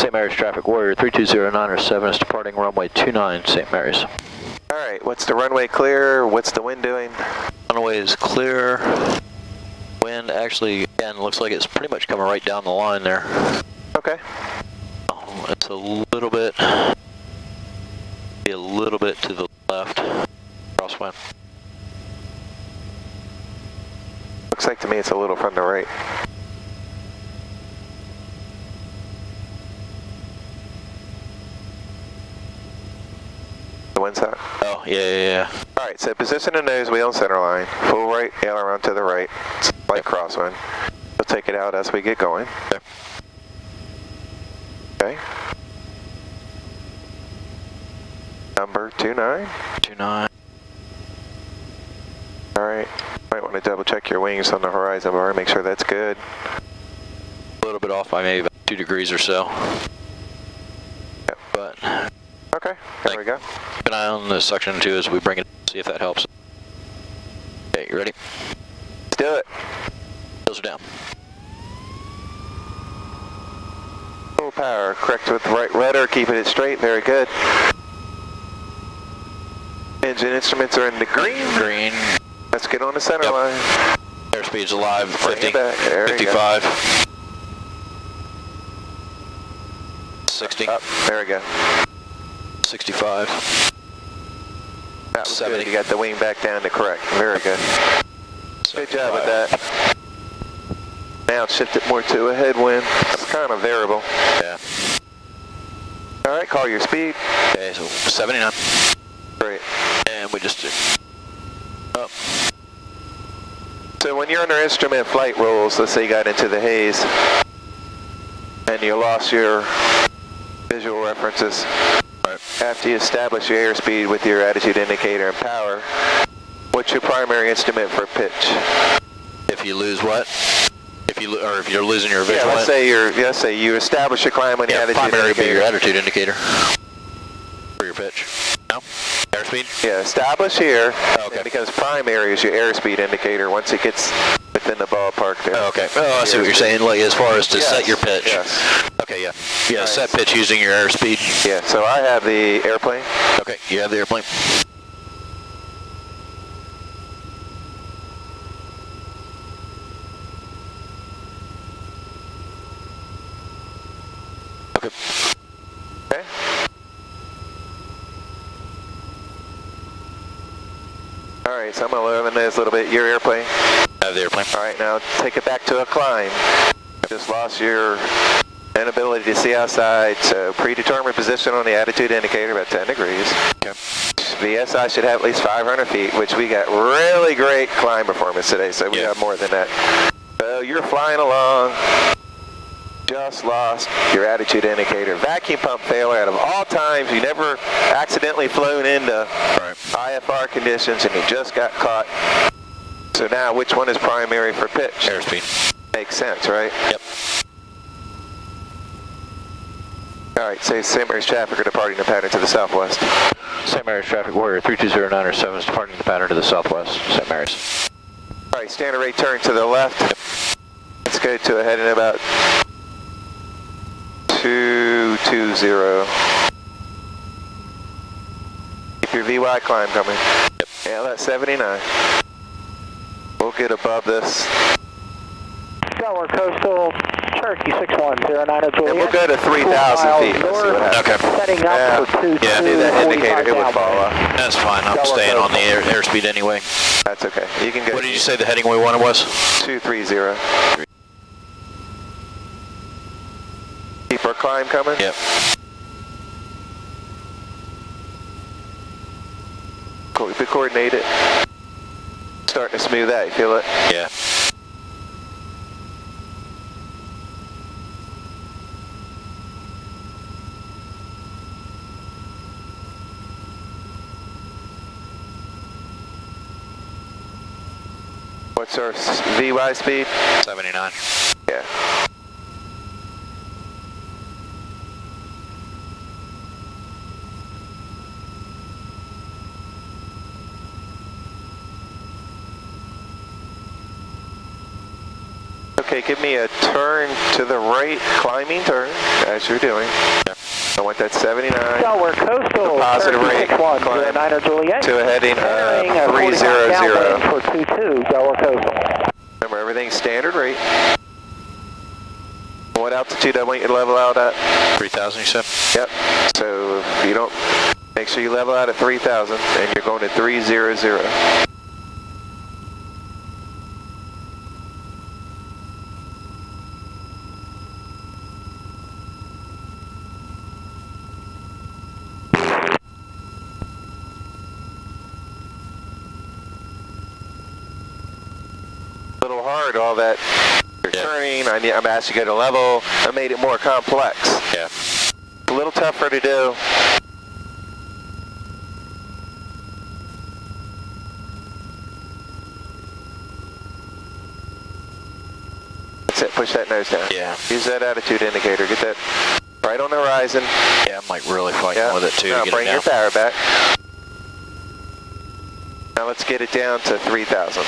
St. Mary's traffic, Warrior 320907 is departing runway 29, St. Mary's. All right, what's the runway clear? What's the wind doing? Runway is clear. Wind actually, again, looks like it's pretty much coming right down the line there. Okay. It's a little bit to the left, crosswind. Looks like to me it's a little from the right. The wind's out. Oh, yeah. All right, so position the nose wheel center line. Full right, aileron to the right. Light crosswind. We'll take it out as we get going. Okay. Number 29. 29. All right. Might want to double check your wings on the horizon bar. Make sure that's good. A little bit off by maybe about 2 degrees or so. Yep. But okay, there we go. Keep an eye on the suction too as we bring it in, see if that helps. Okay, you ready? Let's do it. Wheels are down. Full power, correct with the right rudder, keeping it straight, very good. Engine instruments are in the green. Green. Let's get on the center line. Airspeed's alive, Bring 50, it back. There 55. 60. Up. There we go. 65. That was 70. good. You got the wing back down to correct. Very good. Good job with that. Now shift it more to a headwind. It's kind of variable. Yeah. All right, call your speed. Okay, so 79. Great. And we just up. So when you're under instrument flight rules, let's say you got into the haze and you lost your visual references. Right. After you establish your airspeed with your attitude indicator and power, what's your primary instrument for pitch? If you lose what? If you're losing your visual. Yeah, let's say you establish your climb on the attitude primary indicator. be your attitude indicator for your pitch. No? Airspeed? Yeah, establish here. Okay. Because primary is your airspeed indicator once it gets within the ballpark there. Okay. Oh, I see what you're saying. Like as far as to set your pitch. Yes. Okay, yeah. Yeah, right. Set pitch using your airspeed. Yeah, so I have the airplane. Okay, you have the airplane. Okay. Okay. All right, so I'm going to lower the nose a little bit. Your airplane. I have the airplane. All right, now take it back to a climb. Just lost your inability to see outside, so predetermined position on the attitude indicator, about 10 degrees. Okay. VSI should have at least 500 feet, which we got really great climb performance today, so we got more than that. So you're flying along. Just lost your attitude indicator. Vacuum pump failure. Out of all times, you never accidentally flown into IFR conditions and you just got caught. So now, which one is primary for pitch? Airspeed. Makes sense, right? Yep. All right, say St. Mary's traffic are departing the pattern to the southwest. St. Mary's traffic, Warrior 320907 is departing the pattern to the southwest, St. Mary's. All right, standard rate turn to the left. Yep. Let's go to a head in about 220. Keep your VY climb coming. Yep. Yeah, that's 79. We'll get above this. Delaware Coastal, Cherokee 6109 Juliet. And we'll go to 3,000 feet. Let's see what happens. Okay. Setting up for 2. Yeah, do that indicator, it would fall off. That's fine. I'm staying on the airspeed anyway. That's okay. You can go. What did you say the heading we wanted was? 230. Keep our climb coming. Yep. Cool. We coordinate it. Starting to smooth out. You feel it? Yeah. What's our VY speed? 79. Yeah. Okay, give me a turn to the right, climbing turn, as you're doing. I want that 79. Delaware Coastal, Positive rate, 61, climb 09 Juliet. to a heading of 300. For 22, Delaware Coastal. Remember, everything's standard rate. What altitude I want you to level out at? 3,000, you said? Yep. So if you don't, make sure you level out at 3,000, and you're going to 300. Little hard, all that turning. I'm asking you to get a level. I made it more complex. Yeah. A little tougher to do. That's it. Push that nose down. Yeah. Use that attitude indicator. Get that right on the horizon. Yeah, I'm like really fighting with it too. Now to get bring it your down. power back. Now let's get it down to 3,000.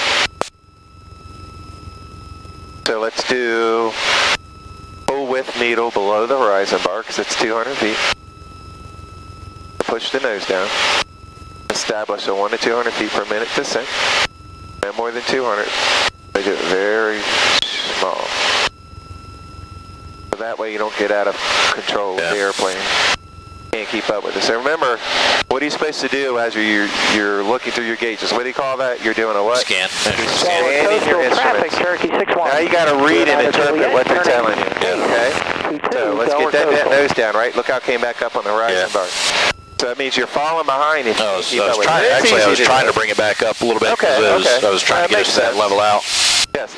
So let's do full width needle below the horizon bar because it's 200 feet. Push the nose down. Establish a 1 to 200 feet per minute descent. No more than 200. Make it very small. So that way you don't get out of control with the airplane. Can't keep up with it. So remember, what are you supposed to do as you're looking through your gauges? What do you call that? You're doing a what? Scan. You're scanning your instruments. Cherokee 61. Now you got to read and interpret what they're telling you. Okay? So let's get that nose down, right? Look how it came back up on the horizon bar. So that means you're falling behind if you can't keep up with it. I was trying to bring it back up a little bit because I was trying to get us that level out. Yes.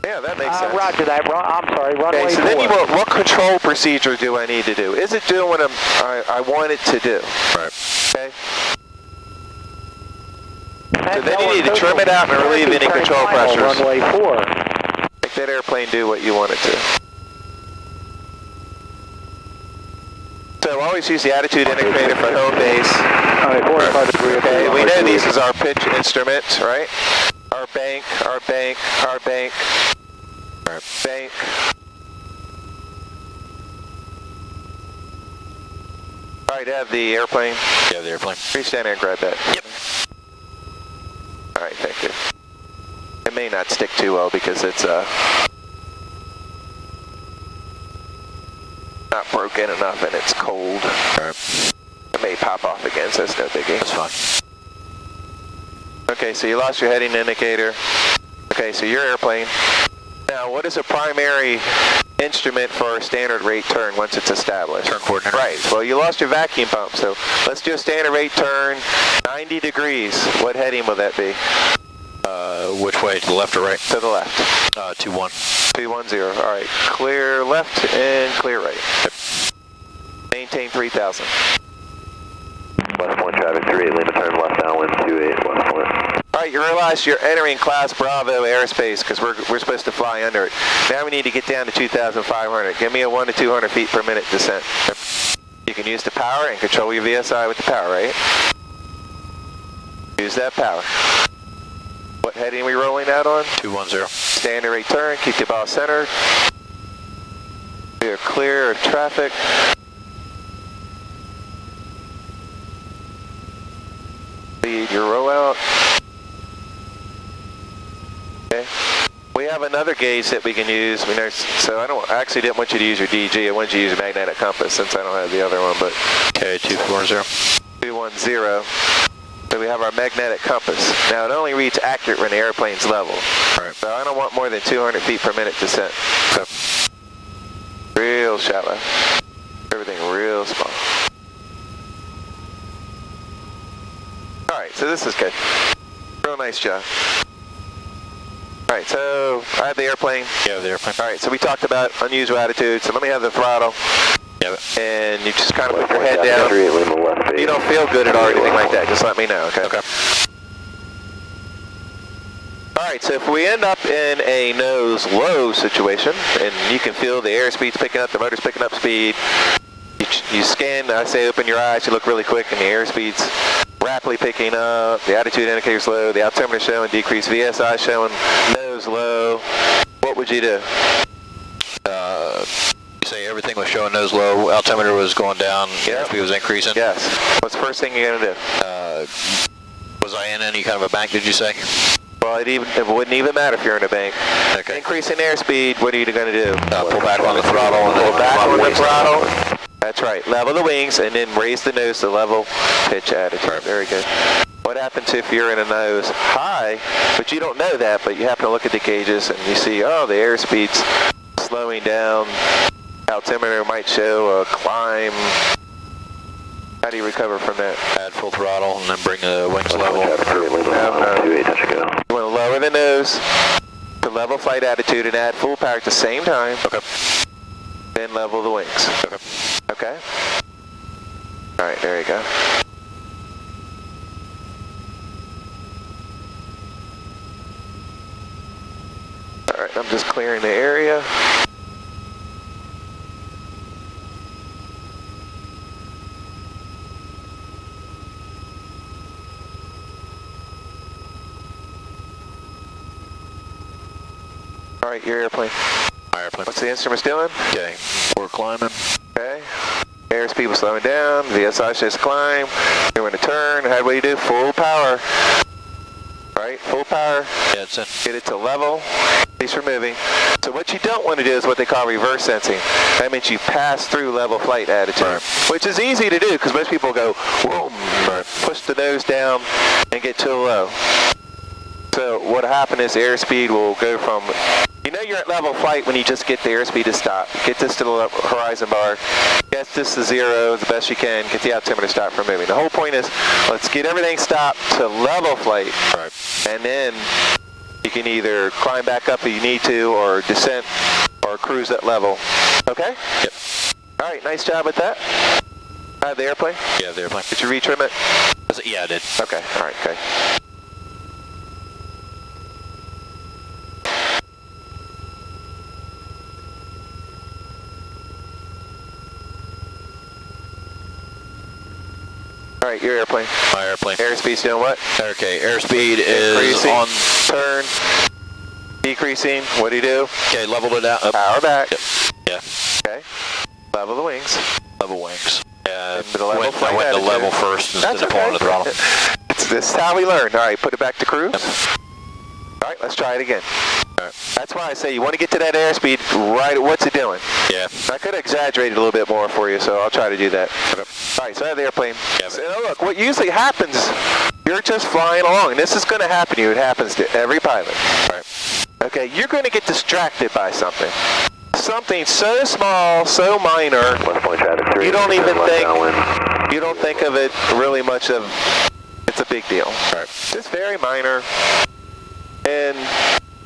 Yeah, that makes sense. Roger that. I'm sorry. Runway Okay, so then you want, what control procedure do I need to do? Is it doing what I want it to do? Right. Okay. So then you need to trim it out and relieve any control pressures. Runway 4. Make that airplane do what you want it to. So always use the attitude indicator for home base. Okay, we know these is our pitch instruments, right? Our bank, our bank, our bank, our bank. All right, have the airplane. Yeah, the airplane. Reach down there and grab that. Yep. All right, thank you. It may not stick too well because it's not broken enough and it's cold. All right. It may pop off again, so it's no biggie. That's fine. Okay, so you lost your heading indicator. Okay, so your airplane. Now, what is a primary instrument for a standard rate turn once it's established? Turn coordinator. Right, well, you lost your vacuum pump, so let's do a standard rate turn, 90 degrees. What heading will that be? Which way, to the left or right? To the left. 2-1. 210, all right. Clear left and clear right. Yep. Maintain 3,000. West point traffic 3, Lima turn left downwind 28, West point. All right, you realize you're entering Class Bravo airspace because we're supposed to fly under it. Now we need to get down to 2,500. Give me a 1 to 200 feet per minute descent. You can use the power and control your VSI with the power, right? Use that power. What heading are we rolling out on? 210. Standard rate turn, keep the ball centered. We are clear of traffic. Lead your rollout. Okay. We have another gauge that we can use. So I actually didn't want you to use your DG. I wanted you to use your magnetic compass since I don't have the other one. But Okay, 240. 210. So we have our magnetic compass. Now it only reads accurate when the airplane's level. Right. So I don't want more than 200 feet per minute descent. So real shallow. Everything real small. All right, so this is good. Real nice job. All right, so I have the airplane. Yeah, the airplane. All right, so we talked about unusual attitude. So let me have the throttle. Yeah. And you just kind of put your head down. If you don't feel good at all or anything like that, just let me know, okay? Okay. All right, so if we end up in a nose-low situation, and you can feel the airspeed's picking up, the motor's picking up speed, you scan, I say open your eyes, you look really quick, and the airspeed's rapidly picking up, the attitude indicator's low, the altimeter showing decreased VSI showing nose low. what would you do? You say everything was showing nose low, altimeter was going down, Yep. airspeed was increasing. Yes. What's the first thing you're going to do? Was I in any kind of a bank, did you say? Well, it wouldn't even matter if you're in a bank. Okay. Increasing airspeed, what are you going to do? Pull back on the throttle. And Pull back on the waist. throttle. That's right. Level the wings and then raise the nose to level pitch attitude. Right. Very good. What happens if you're in a nose high, but you don't know that, but you happen to look at the gauges and you see, oh, the airspeed's slowing down. Altimeter might show a climb. How do you recover from that? Add full throttle and then bring the wings level. You want to lower the nose to level flight attitude and add full power at the same time. Okay. Then level the wings. Okay. Okay? Alright, there you go. Alright, I'm just clearing the area. Alright, your airplane. My airplane. What's the instruments doing? Okay. We're climbing. Okay. Airspeed was slowing down. VSI says climb. You're going to turn. What do you do? Full power. Right? Full power. Yeah, it's in. Get it to level. At least we're moving. So what you don't want to do is what they call reverse sensing. That means you pass through level flight attitude. Right. Which is easy to do because most people go, whoa, push the nose down and get too low. So what happened is airspeed will go from, you know you're at level flight when you just get the airspeed to stop. Get this to the horizon bar, get this to zero the best you can, get the altimeter to stop from moving. The whole point is, let's get everything stopped to level flight, Right. and then you can either climb back up if you need to, or descent, or cruise at level. Okay? Yep. All right, nice job with that. The airplane? Yeah, the airplane. Did you retrim it? Yeah, I did. Okay, all right, okay. All right, your airplane. My airplane. Airspeed's doing what? Okay, airspeed is Increasing. on. Turn. Decreasing. What do you do? Okay, leveled it out. Up. Power back. Yep. Yeah. Okay. Level the wings. Level wings. Yeah. Into the level I flight went to attitude. level first instead of pulling the throttle. This is how we learn. All right, put it back to cruise. All right, let's try it again. All right. That's why I say you want to get to that airspeed right. What's it doing? Yeah. I could exaggerate it a little bit more for you, so I'll try to do that. Okay. All right, so I have the airplane. Yeah, So, look, what usually happens, you're just flying along, and this is going to happen to you. It happens to every pilot. Right. Okay, you're going to get distracted by something. Something so small, so minor, you don't even think of it really much of, it's a big deal. Right. It's very minor, and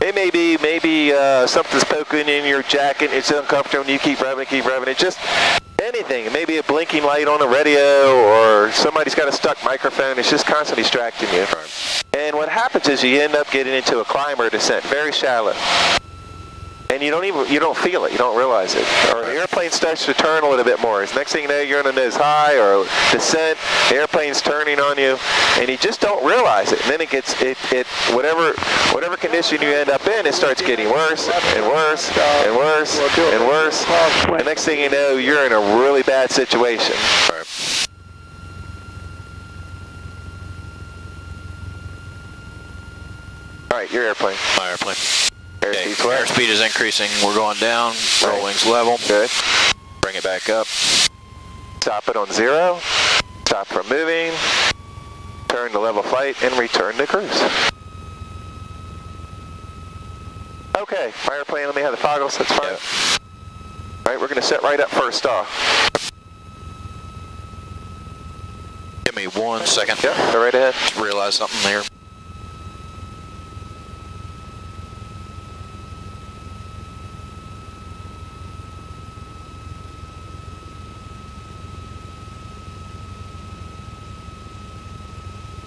it may be something's poking in your jacket, it's uncomfortable, and you keep revving, it just anything. Maybe a blinking light on the radio, or somebody's got a stuck microphone, it's just constantly distracting you. Right. And what happens is you end up getting into a climb or descent, very shallow. And you don't feel it, you don't realize it. Or the airplane starts to turn a little bit more. Next thing you know, you're in a nose high or descent, the airplane's turning on you, and you just don't realize it. And then it gets, whatever condition you end up in, it starts getting worse and worse and worse and worse. And next thing you know, you're in a really bad situation. Right. All right, your airplane. My airplane. Okay, Airspeed's what? airspeed is increasing. We're going down. Roll wings level. Good. Bring it back up. Stop it on 0. Stop from moving. Turn to level flight and return to cruise. Okay, my airplane, let me have the foggles, that's fine. Yeah. All right, we're going to set right up first off. Give me 1 second. Yep, go right ahead. Just realized something here.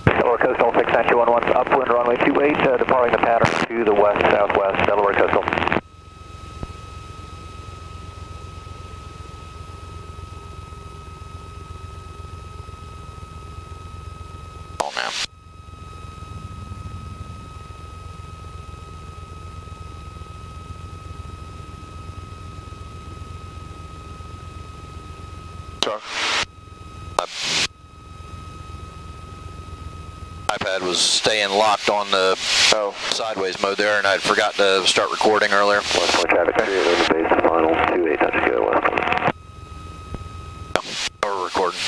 Delaware Coastal 69211, upwind runway 28, departing the pattern to the west-southwest, Delaware Coastal. Oh, man. Wrong. My iPad was staying locked on the sideways mode there, and I forgot to start recording earlier. West 1 traffic 3, Lima base, final 28, touch go, West 1. We're recording.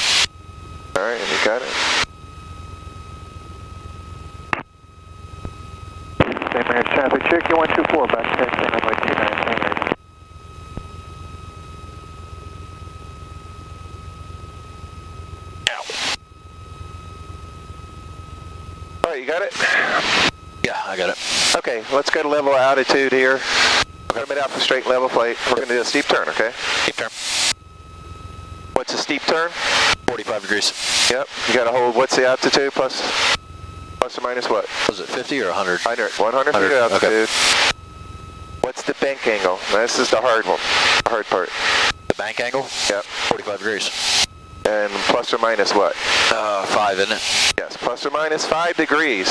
Alright, and you got it. Same air traffic, Cherokee 124, back to Texas, runway 29, same air. Alright, you got it? Yeah, I got it. Okay, let's go to level altitude here. Coming it out for straight level flight. We're going to do a steep turn, okay? Steep turn. What's a steep turn? 45 degrees. Yep. You got to hold, what's the altitude plus or minus what? Was it 50 or 100? 100 feet of altitude. Okay. What's the bank angle? Now, this is the hard one, the hard part. The bank angle? Yep. 45 degrees. And plus or minus what? 5, isn't it? Yes, plus or minus 5 degrees.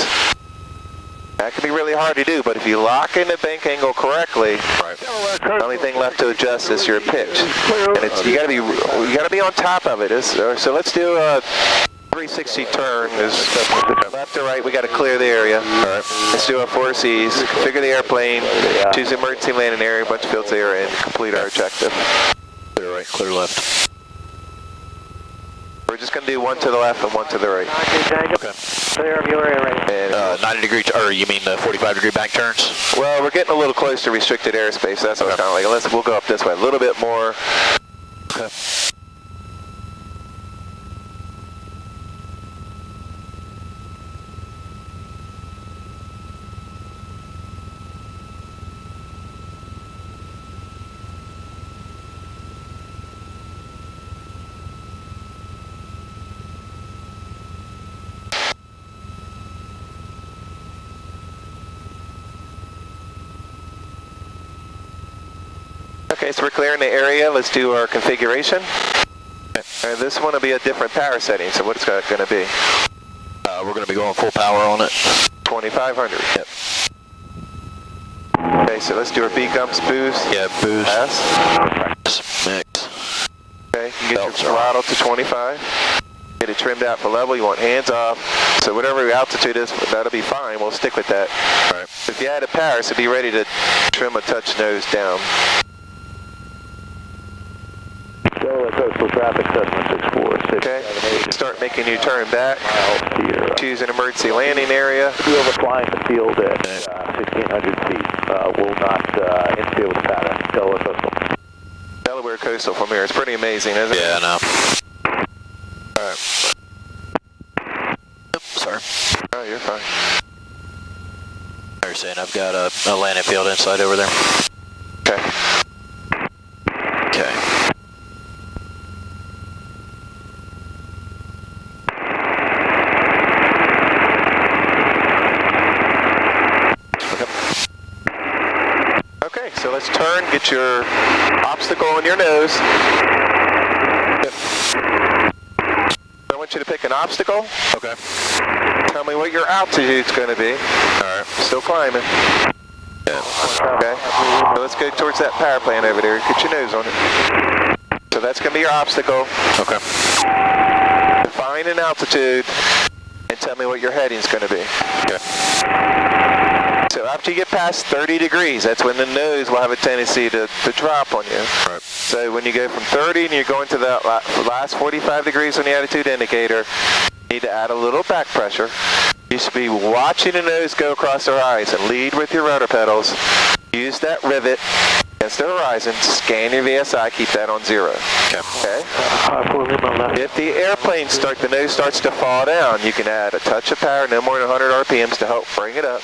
That can be really hard to do, but if you lock in the bank angle correctly, the only thing left to adjust is your pitch. And it's, you gotta be on top of it. So let's do a 360 turn. Left to right, we gotta clear the area. Alright. Let's do a 4 Cs, configure the airplane, choose emergency landing area, bunch of fields there, and complete our objective. Clear right, clear left. We're just going to do one to the left and one to the right. Okay. Clear of your area. And, 90 degree, or you mean the 45 degree bank turns? well, we're getting a little close to restricted airspace. That's what it's kind of like. We'll go up this way a little bit more. Okay. Okay, so we're clearing the area. Let's do our configuration. And this one will be a different power setting. So what's it going to be? We're going to be going full power on it. 2500. Yep. Okay, so let's do our B-gumps boost. Yeah, boost. Pass. Mix. Okay, you get your throttle to 25. Get it trimmed out for level. You want hands off. So whatever your altitude is, that'll be fine. We'll stick with that. All right. If you add a power, so be ready to trim a touch nose down. Coastal traffic, Cessna 646. Okay, start making your turn back. Choose an emergency landing area. We'll be overflying the field at 1,600 feet. Will not interfere with the pattern. Delaware Coastal. Delaware Coastal from here. It's pretty amazing, isn't it? Yeah, I know. All right. Oops, sorry. Oh, you're fine. You're saying I've got a landing field inside over there. Okay. Okay. Okay, so let's turn, get your obstacle on your nose. Yep. I want you to pick an obstacle. Okay. Tell me what your altitude's going to be. All right. Still climbing. Yeah. Okay. So let's go towards that power plant over there. Get your nose on it. So that's going to be your obstacle. Okay. Define an altitude and tell me what your heading's going to be. Okay. So after you get past 30 degrees, that's when the nose will have a tendency to drop on you. Right. So when you go from 30 and you're going to the last 45 degrees on the attitude indicator, you need to add a little back pressure. You should be watching the nose go across the horizon. Lead with your rudder pedals. Use that rivet against the horizon. Scan your VSI. Keep that on 0. Okay. Okay. If the airplane the nose starts to fall down, you can add a touch of power, no more than 100 RPMs to help bring it up.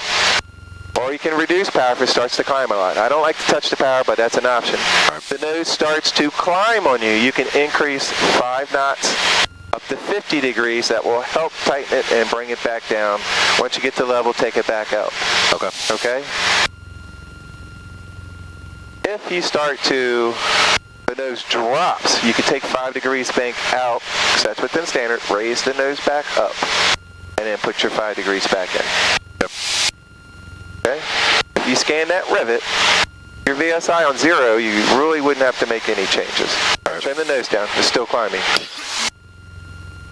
Or you can reduce power if it starts to climb a lot. I don't like to touch the power, but that's an option. If the nose starts to climb on you, you can increase 5 knots up to 50 degrees. That will help tighten it and bring it back down. Once you get to level, take it back out. Okay. Okay? If you start to, the nose drops, you can take 5 degrees bank out, because that's within standard, raise the nose back up, and then put your 5 degrees back in. Yep. Okay? If you scan that rivet, your VSI on 0, you really wouldn't have to make any changes. All right. Turn the nose down. It's still climbing.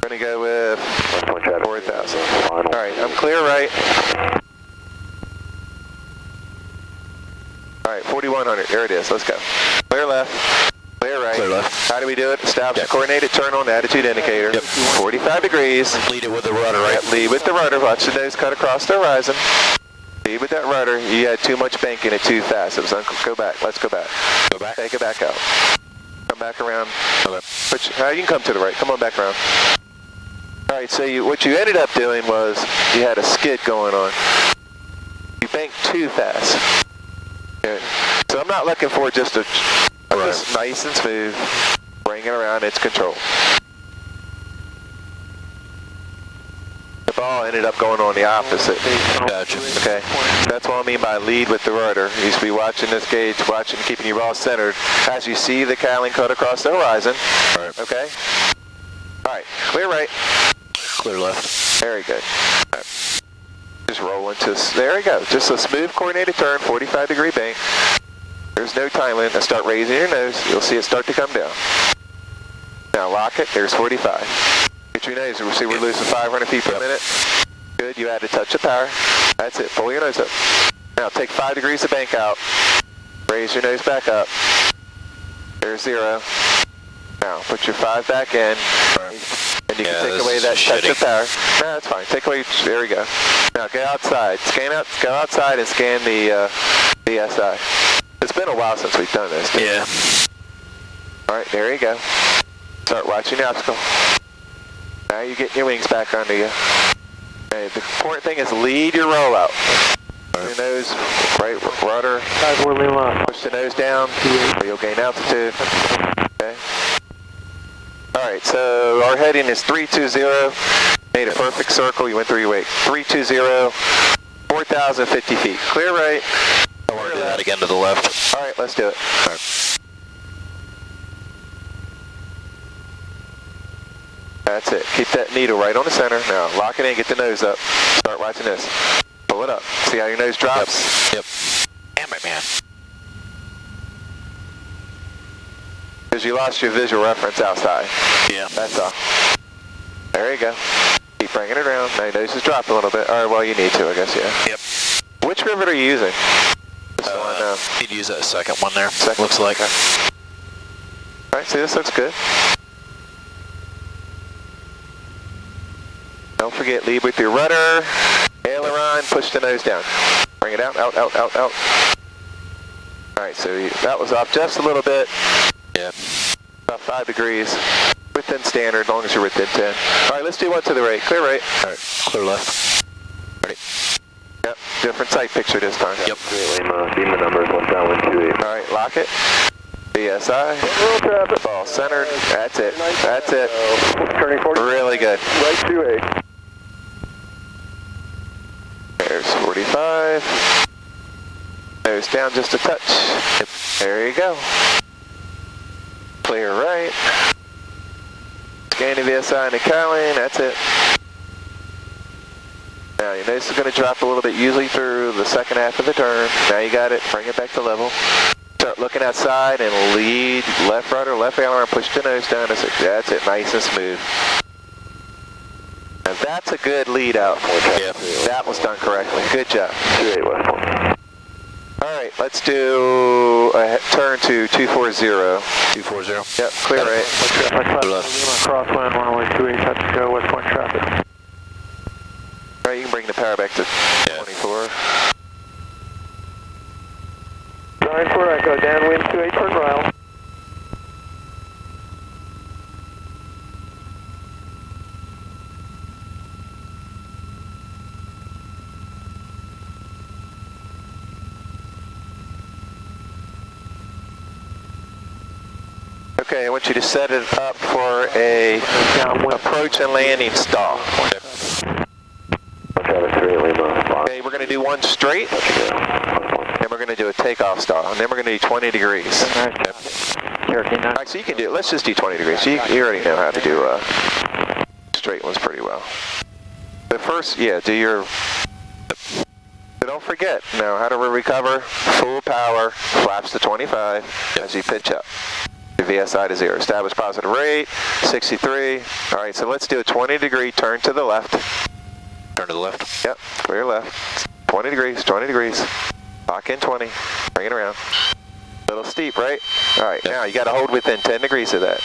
We're going to go with 4,000. All right, I'm clear right. All right, 4,100. There it is. Let's go. Clear left. Clear right. Clear left. How do we do it? Establish a coordinated turn on the attitude indicator. Yep. 45 degrees. Lead it with the rudder, right? Yep, lead with the rudder. Watch the nose cut across the horizon. Lead with that rudder. You had too much bank in it too fast. It was go back. Let's go back. Go back. Take it back out. Come back around. Okay. You can come to the right. Come on back around. All right, so what you ended up doing was you had a skid going on. You banked too fast. Okay. So I'm not looking for just just nice and smooth. Bring it around, it's controlled. The ball ended up going on the opposite. Gotcha. Okay, that's what I mean by lead with the rudder. You should be watching this gauge, keeping your ball centered as you see the cowling cut across the horizon. All right. Okay? All right, clear right. Clear left. Very good. All right. Just roll into, there we go. Just a smooth coordinated turn, 45 degree bank. There's no time limit. Now start raising your nose. You'll see it start to come down. Now lock it. There's 45. Get your nose. We'll see we're losing 500 feet per minute. Good. You add a touch of power. That's it. Pull your nose up. Now take 5 degrees of bank out. Raise your nose back up. There's 0. Now put your 5 back in. And you can take away that touch of power. No, that's fine. Take away, there we go. Now go outside. Go outside and scan the SI. It's been a while since we've done this. Yeah. All right, there you go. Start watching the obstacle. Now you're getting your wings back under you. Okay, the important thing is lead your rollout. Your nose, right rudder. Push the nose down, or you'll gain altitude. Okay. All right, so our heading is 320. Made a perfect circle. You went through your weight. 320, 4,050 feet. Clear right. I want to do that again to the left. All right, let's do it. All right. That's it. Keep that needle right on the center. Now lock it in. Get the nose up. Start watching this. Pull it up. See how your nose drops? Yep. Damn it, man. Because you lost your visual reference outside. Yeah. That's all. There you go. Keep bringing it around. Now your nose is dropped a little bit. All right, well, you need to, I guess, yeah. Yep. Which rivet are you using? You'd use that second one there. Second. Looks like. Okay. All right, see, this looks good. Don't forget, lead with your rudder, aileron, push the nose down. Bring it out, out, out, out, out. All right, so that was off just a little bit. Yeah. About 5 degrees. Within standard, as long as you're within 10. All right, let's do one to the right. Clear right. All right, clear left. Ready. Yep, different sight picture this time. Yep. Beam the numbers, 1,128. All right, lock it. BSI. Ball centered. That's it. That's it. Turning 40. Really good. Right 28. There's 45. Nose down just a touch. Yep. There you go. Clear right. Scan the VSI and the cowling. That's it. Now your nose is going to drop a little bit, usually through the second half of the turn. Now you got it. Bring it back to level. Start looking outside and lead left rudder, left aileron, push the nose down. That's it. Nice and smooth. Now that's a good lead out. Yep. That was done correctly. Good job. 28 west. All right, let's do a turn to 240. 240. Yep, clear right. Clear left. Crosswind, runway 28, touch to go, West Point traffic. All right, you can bring the power back to 24. Sorry for Echo, downwind 28, turn around. Okay, I want you to set it up for a approach and landing stall. Okay, we're going to do one straight, and we're going to do a takeoff stall, and then we're going to do 20 degrees. All right, so you can do, let's just do 20 degrees. You already know how to do straight ones pretty well. The first, yeah, do your, but don't forget, now how do we recover? Full power, flaps to 25 as you pitch up. Your VSI to 0. Establish positive rate, 63. All right, so let's do a 20-degree turn to the left. Turn to the left. Yep, clear left. 20 degrees, 20 degrees. Lock in 20, bring it around. A little steep, right? All right, now you got to hold within 10 degrees of that.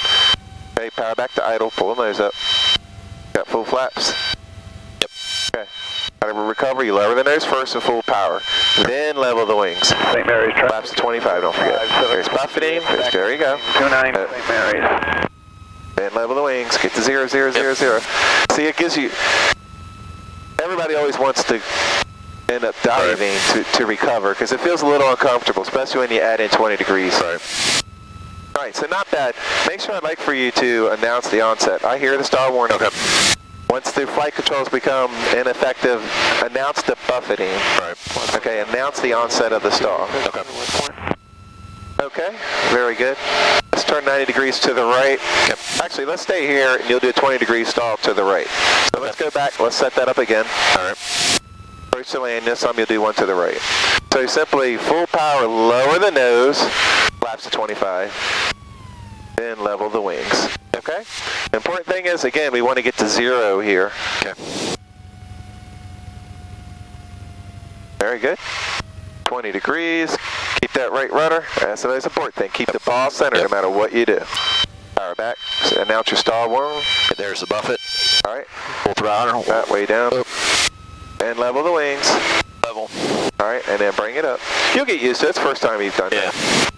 Okay, power back to idle, pull the nose up. Got full flaps. Yep. Okay. Got to recover, you lower the nose first with full power. Then level the wings. St. Mary's traffic. Flaps to 25, don't forget. There's buffeting, there you go. 29, St. Mary's. Then level the wings, get to 0, 0, 0, 0. See, it gives you, everybody always wants to end up diving to recover because it feels a little uncomfortable, especially when you add in 20 degrees. All right, so not bad. Make sure I'd like for you to announce the onset. I hear the star warning. Okay. Once the flight controls become ineffective, announce the buffeting. Right. Okay, announce the onset of the stall. Okay. Okay, very good. Let's turn 90 degrees to the right. Yep. Actually, let's stay here and you'll do a 20-degree stall to the right. So let's go back, let's set that up again. All right. First to land, this time you'll do one to the right. So simply full power, lower the nose, flaps to 25, then level the wings. Okay? The important thing is, again, we want to get to 0 here. Okay. Very good. 20 degrees. Keep that right rudder. That's the most important thing. Keep the ball centered no matter what you do. Power back. So announce your stall warning. There's the buffet. All right. Full throttle. That way down. Up. And level the wings. Level. All right, and then bring it up. You'll get used to it. It's the first time you've done that.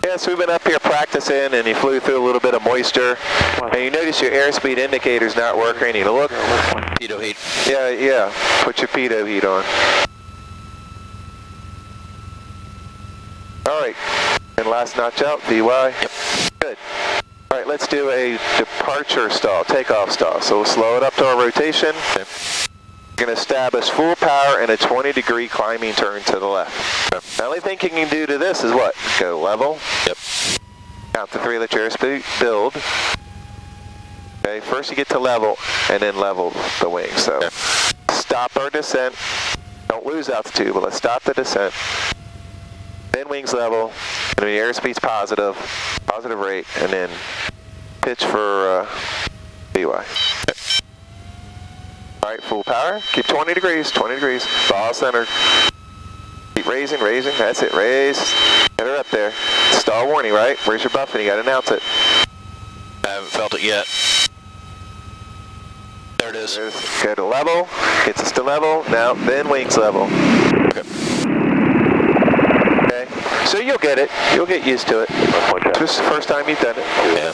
Yes, we've been up here practicing, and you flew through a little bit of moisture, and you notice your airspeed indicator's not working. You look. Pitot heat. Yeah. Put your pitot heat on. All right, and last notch out, VY. Yep. Good. All right, let's do a departure stall, takeoff stall. So we'll slow it up to our rotation. Okay. We're going to establish full power and a 20-degree climbing turn to the left. Okay. The only thing you can do to this is what? Go level. Yep. Count to 3, let your airspeed build. Okay, first you get to level, and then level the wings. So okay. Stop our descent. Don't lose altitude, but let's stop the descent. Then wings level, and the airspeed's positive rate, and then pitch for VY. All right, full power. Keep 20 degrees, ball centered. Keep raising, that's it, raise. Get her up there. Stall warning, right? Where's your buffing? You gotta announce it. I haven't felt it yet. There it is. Go to level, gets us to level, now, then wings level. Okay. So you'll get it. You'll get used to it. This is the first time you've done it. Yeah.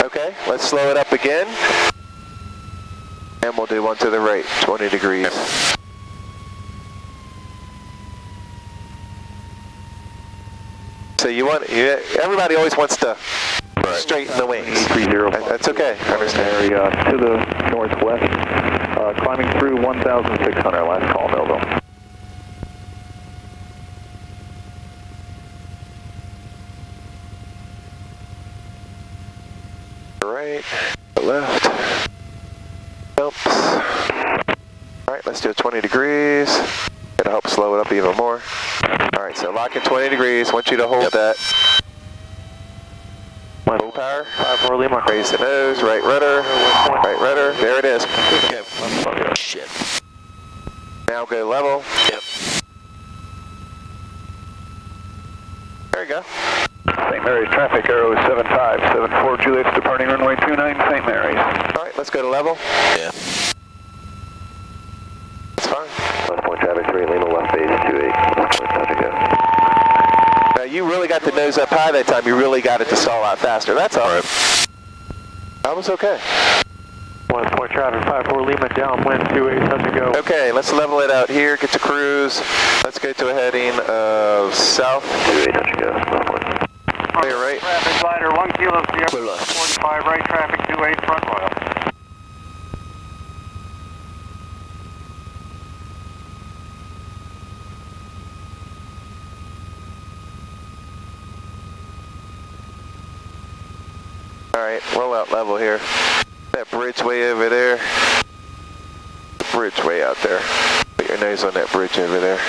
Okay, let's slow it up again. And we'll do one to the right, 20 degrees. So everybody always wants to straighten the wings. 30. That's okay, I understand. Area to the northwest, climbing through 1,600, last call, Melville. Right, left, jumps. All right, let's do 20 degrees. It'll help slow it up even more. All right, so lock in 20 degrees. Want you to hold that. Full power. 54 Lima. Raise the nose, right rudder. There it is. Okay. Shit. Now go level. Yep. There you go. St. Mary's traffic, Aero 7574 Juliet's departing runway 29, St. Mary's. All right, let's go to level. Yeah. It's fine. West point traffic 3, Lima left base 28. West point touch and go. Now you really got the nose up high that time. You really got it to stall out faster. That's all right. That was okay. West point traffic 54 Lima downwind 28, touch and go. Okay, let's level it out here. Get to cruise. Let's go to a heading of south. 28, touch and go. West point. Clear right. Traffic glider 1 kilo Sierra Clear left. 45 right traffic 28 front oil. All right, roll out level here. That bridge way over there. Bridge way out there. Put your nose on that bridge over there.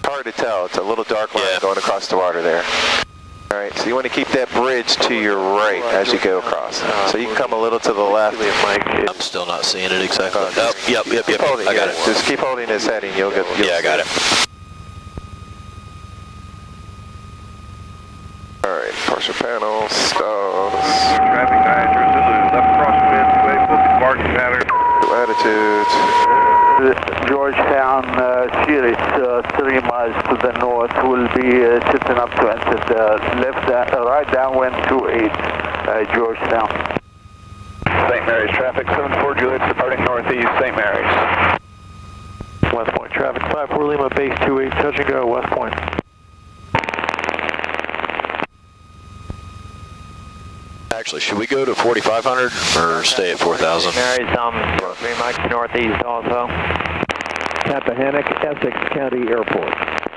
Hard hard to tell. It's a little dark line going across the water there. All right, so you want to keep that bridge to your right as you go across. So you can come a little to the left. I'm still not seeing it exactly. Oh, yep. I got it. Just keep holding this heading. You'll get. Yeah, I got it. All right, partial panel, stalls. Traffic 9 through Zulu, left crosswind, way booking parking pattern. Latitudes. Georgetown Sirius 3 miles to the north will be sitting up to enter the left, right downwind 28 Georgetown. St. Mary's traffic, 74 Juliet departing northeast St. Mary's. West Point traffic, 54 Lima base 28, touch and go, West Point. Actually, should we go to 4,500 or stay at 4,000? Mary's 3 miles northeast also. Tappahannock, Essex County Airport.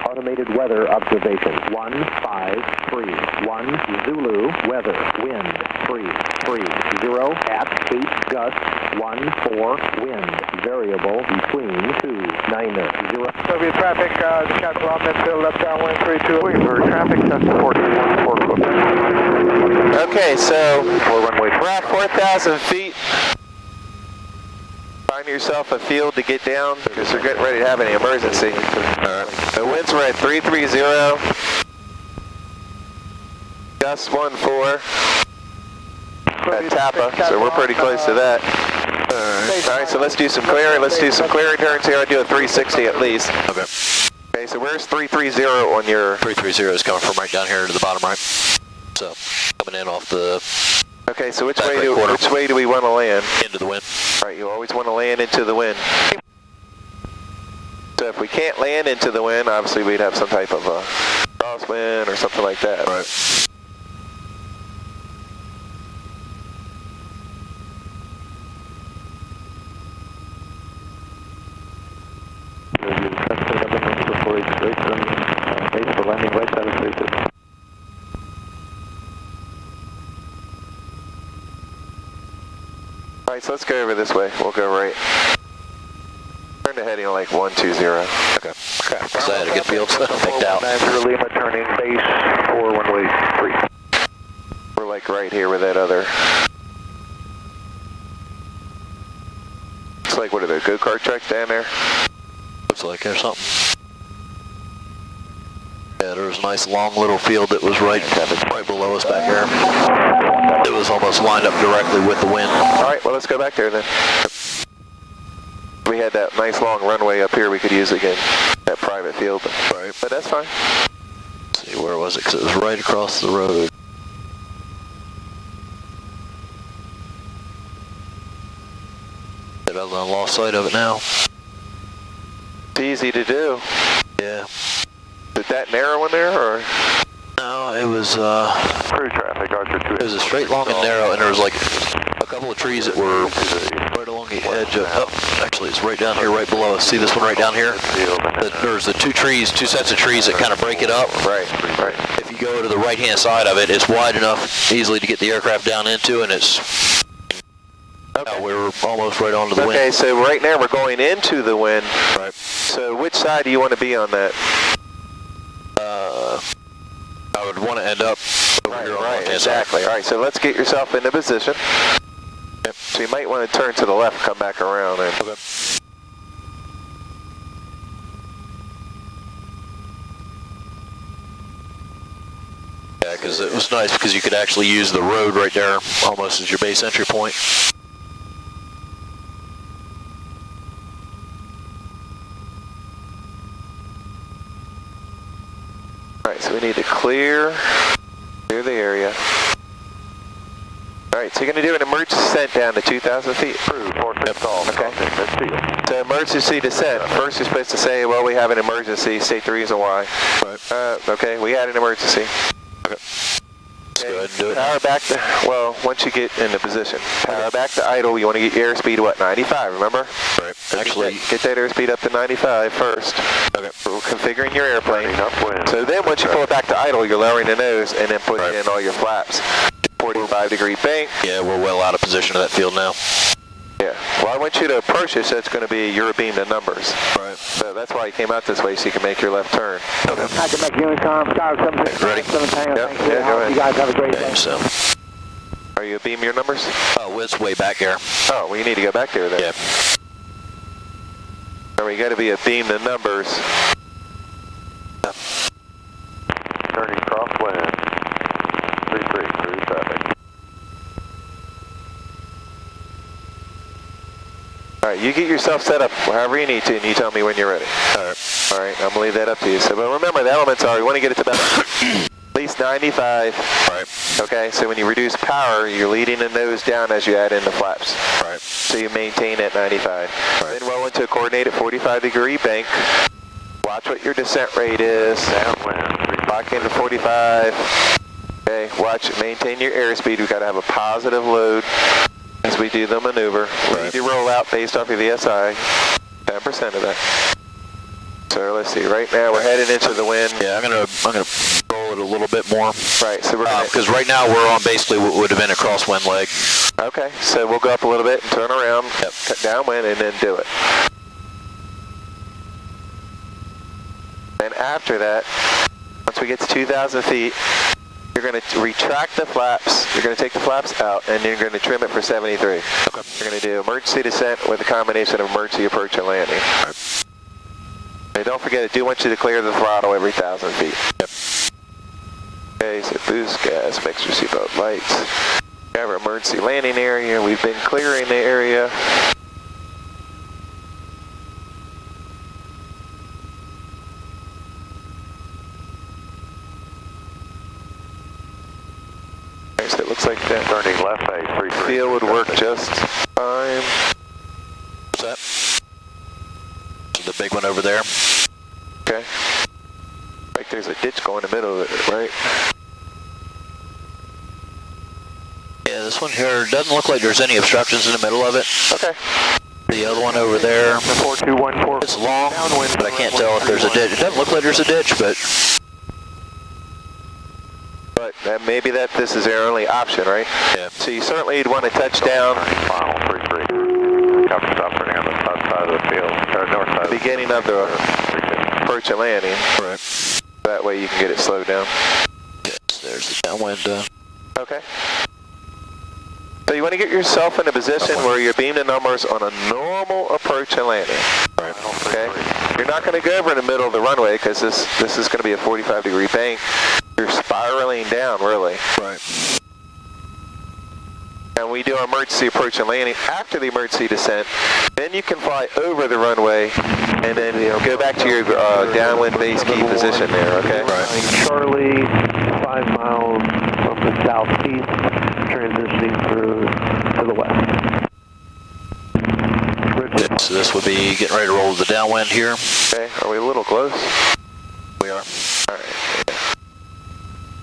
Automated weather observation. 153. 1 Zulu weather. Wind 330 at 8 gusts. 14 wind. Variable between 290. Soviet traffic, the capital on midfield, left downwind 32. For traffic, that's 14. Okay, so we're at 4,000 feet. Find yourself a field to get down because you're getting ready to have an emergency. The winds were at 330. Gusts 14 at Tappa, so we're pretty close to that. All right, so let's do some clearing. Let's do some clearing turns here. I'll do a 360 at least. Okay. Okay, so where's 330 on your... 330 is coming from right down here to the bottom right. So, coming in off the... Okay, so which way do we want to land? Into the wind. All right, you always want to land into the wind. So if we can't land into the wind, obviously we'd have some type of a crosswind or something like that. Right. All right, so let's go over this way. We'll go right. Turn the heading like 120. Okay. So I had a good field picked out. Lima turning base 4113. We're like right here with that other. Looks like, what are the go-kart tracks down there? Looks like there's something. Yeah, there was a nice long little field that was right below us back here. It was almost lined up directly with the wind. All right, well, let's go back there then. We had that nice long runway up here we could use again, that private field. Right. But that's fine. Let's see, where was it? Because it was right across the road. I've lost sight of it now. It's easy to do. Yeah. Is it that narrow one there, or? No, it was Crew traffic, Archer 2. it was a straight, long, and narrow, and there was like a couple of trees that were right along the edge of. Oh, actually, it's right down here, right below us. See this one right down here? There's the two sets of trees that kind of break it up. Right. If you go to the right-hand side of it, it's wide enough, easily to get the aircraft down into, and it's. Okay. We're almost right onto the wind. Okay, so right now we're going into the wind. Right. So which side do you want to be on that? I would want to end up over here on the left-hand exactly. side. All right, so let's get yourself into position. Yep. So you might want to turn to the left, come back around. And Okay. Yeah, because it was nice because you could actually use the road right there almost as your base entry point. all right, so we need to clear the area. All right, so you're going to do an emergency descent down to 2,000 feet. Approved. Okay. So emergency descent. First you're supposed to say, well, we have an emergency. State the reason why. Right. Okay, we had an emergency. Okay. Let's go ahead and do it. Power back to, well, once you get into position. Power back to idle. You want to get your airspeed to what, 95, remember? Right. Actually, Get that airspeed up to 95 first. okay. We're configuring your airplane. So then once you pull it back to idle, you're lowering the nose and then putting in all your flaps. 45-degree bank. Yeah, we're well out of position of that field now. Yeah. Well, I want you to approach it so it's going to be your beam to numbers. Right. So that's why you came out this way, so you can make your left turn. Okay. Quebec Unicom, Star 76, Ready? 7 Tango. Yep. Thank you. Yeah, go ahead. You guys have a great Okay, day. so, Are you beam your numbers? oh, it's way back there. Oh, well, you need to go back there then. Yeah. Or we got to be a beam to numbers. Turning crosswind. 33 through traffic. All right, you get yourself set up however you need to, and you tell me when you're ready. All right. All right, I'm going to leave that up to you. So, but remember, the elements are, you want to get it to about at least 95. Right. Okay, so when you reduce power, you're leading the nose down as you add in the flaps. Right. So you maintain at 95. Right. Then roll into a coordinated 45-degree bank. Watch what your descent rate is. Downwind. Lock into 45. Okay, watch, maintain your airspeed. We've got to have a positive load as we do the maneuver. We need to roll out based off your VSI, 10% of that. So let's see, right now we're headed into the wind. Yeah, I'm gonna roll it a little bit more. Right, so we're gonna, Because right now we're on basically what would have been a crosswind leg. okay, so we'll go up a little bit and turn around, cut downwind, and then do it. And after that, once we get to 2,000 feet, you're going to retract the flaps, you're going to take the flaps out, and you're going to trim it for 73. Okay. You're going to do emergency descent with a combination of emergency approach and landing. Right. And don't forget, I do want you to clear the throttle every 1,000 feet. Yep. Okay, so boost, gas, mixture, seatbelt lights. We have our emergency landing area. We've been clearing the area. Okay, so it looks like that Turning left base. 33. field would work just fine. What's that? So the big one over there. Okay. Like there's a ditch going in the middle of it, right? Yeah, this one here doesn't look like there's any obstructions in the middle of it. Okay. The other one over there, 4214. it's long, but I can't tell if there's a ditch. It doesn't look like there's a ditch, but Maybe that this is their only option, right? yeah. So you certainly would want to touch down Final 33. Copy, stop turning on the south side of the field. Or north side. beginning of the approach and landing. Right. That way you can get it slowed down. Okay, so there's the downwind done. Okay. So you want to get yourself in a position where you're beam to numbers on a normal approach and landing. Right. Okay? You're not going to go over in the middle of the runway because this is going to be a 45-degree bank. You're spiraling down, really. Right. And we do our emergency approach and landing after the emergency descent. Then you can fly over the runway and then go back to your downwind base key position there, okay? Right. Charlie, 5 miles from the southeast, transitioning through to the west. Okay, so this would be getting ready to roll the downwind here. Okay, are we a little close? We are. All right.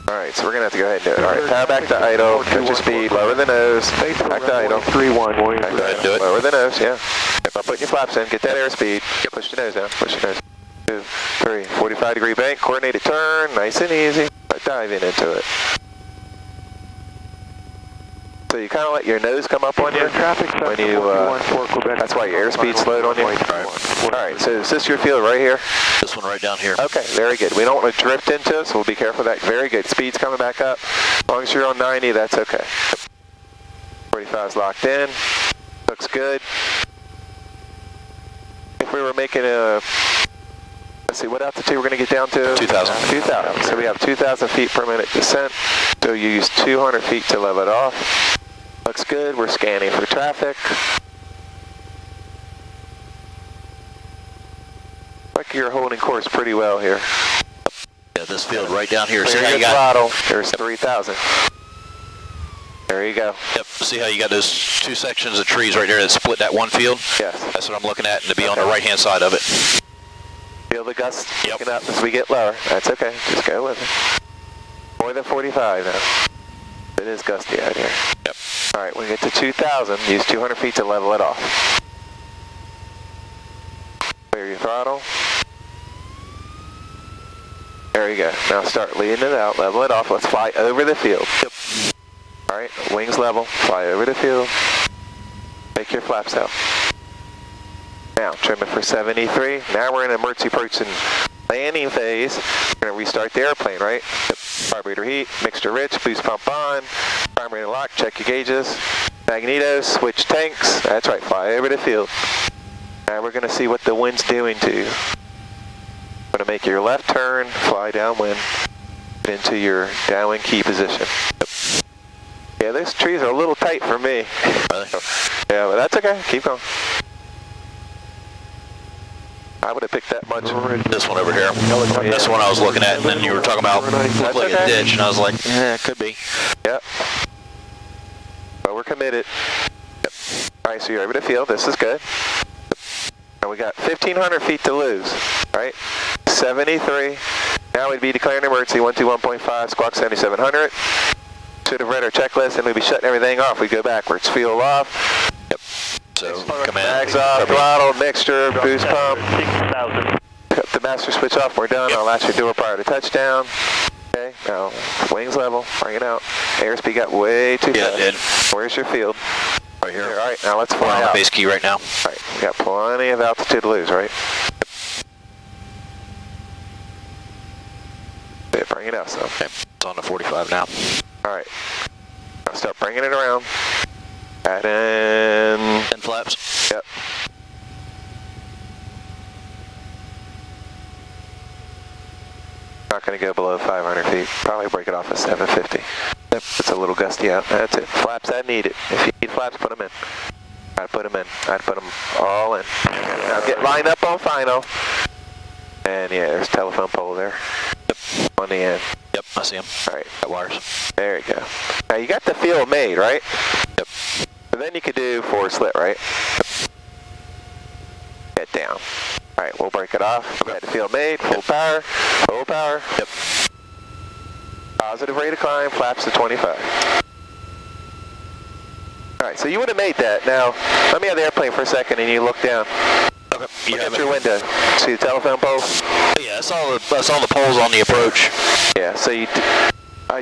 All right, so we're going to have to go ahead and do it. All right, power back to idle, catch your speed, lower the nose, back to idle. 3-1, William. Go ahead and do it. Lower the nose, yeah. By putting your flaps in, get that airspeed, push your nose down, push your nose. 2, 3, 45-degree bank, coordinated turn, nice and easy. Diving into it. So you kind of let your nose come up on you when you, that's why your airspeed slowed on you. All right, so is this your field right here? This one right down here. Okay, very good. We don't want to drift into it, so we'll be careful of that. Very good. Speed's coming back up. As long as you're on 90, that's okay. 45 is locked in. Looks good. If we were making a, let's see, what altitude we're going to get down to? 2,000. 2,000. So we have 2,000 feet per minute descent. So you use 200 feet to level it off. Looks good. We're scanning for traffic. Like you're holding course pretty well here. Yeah, this field right down here. See Clear how your you got? throttle. There's 3,000. There you go. Yep. See how you got those two sections of trees right there that split that one field? Yes. That's what I'm looking at, and to be on the right-hand side of it. Feel the gusts Yep. picking up as we get lower. That's okay. Just go with it. More than 45 now. It is gusty out here. Yep. All right, when we get to 2,000, use 200 feet to level it off. Clear your throttle. There you go. Now start leading it out, level it off. Let's fly over the field. Yep. All right, wings level, fly over the field. Take your flaps out. Now, trim it for 73. Now we're in emergency approach and landing phase. We're going to restart the airplane, right? Carburetor heat, mixture rich, boost pump on, primary lock, check your gauges, magnetos, switch tanks. That's right, fly over the field. Now we're going to see what the wind's doing to you. Going to make your left turn, fly downwind into your downwind key position. Yeah, those trees are a little tight for me. Yeah, but that's okay. Keep going. I would have picked that much. This one over here. This one I was looking at, and then you were talking about looked like a ditch, and I was like, yeah, it could be. Yep. But we're committed. Yep. All right, so you're over the field. This is good. And we got 1,500 feet to lose, right? 73. Now we'd be declaring emergency 121.5, squawk 7700. Should have read our checklist, and we'd be shutting everything off. We'd go backwards. Fuel off. Yep. So, command. Mags off, throttle, mixture, boost pump. Cut the master switch off. We're done. I'll latch your door prior to touchdown. Okay, now wings level. Bring it out. Airspeed got way too fast. Yeah, it did. Where's your field? Right here. All right, now let's We're fly on the out. base key right now. All right, we got plenty of altitude to lose, right? Yeah, bring it out, son. Okay, it's on the 45 now. All right, now start bringing it around. Add in. 10 flaps. Yep. Not going to go below 500 feet. Probably break it off at 750. Yep, it's a little gusty out. That's it. Flaps that need it. If you need flaps, put them in. I'd put them in. I'd put them all in. Now get lined up on final. And yeah, there's a telephone pole there. Yep. On the end. Yep, I see them. All right. Got wires. There you go. Now you got the field made, right? Yep. So then you could do forward slit, right? Get down. All right, we'll break it off. We got the field made, full power, full power. Yep. Positive rate of climb, flaps to 25. All right, so you would have made that. Now, let me have the airplane for a second and you look down. Okay. Look at your window. See the telephone pole? Yeah, I saw the poles on the approach. Yeah, so I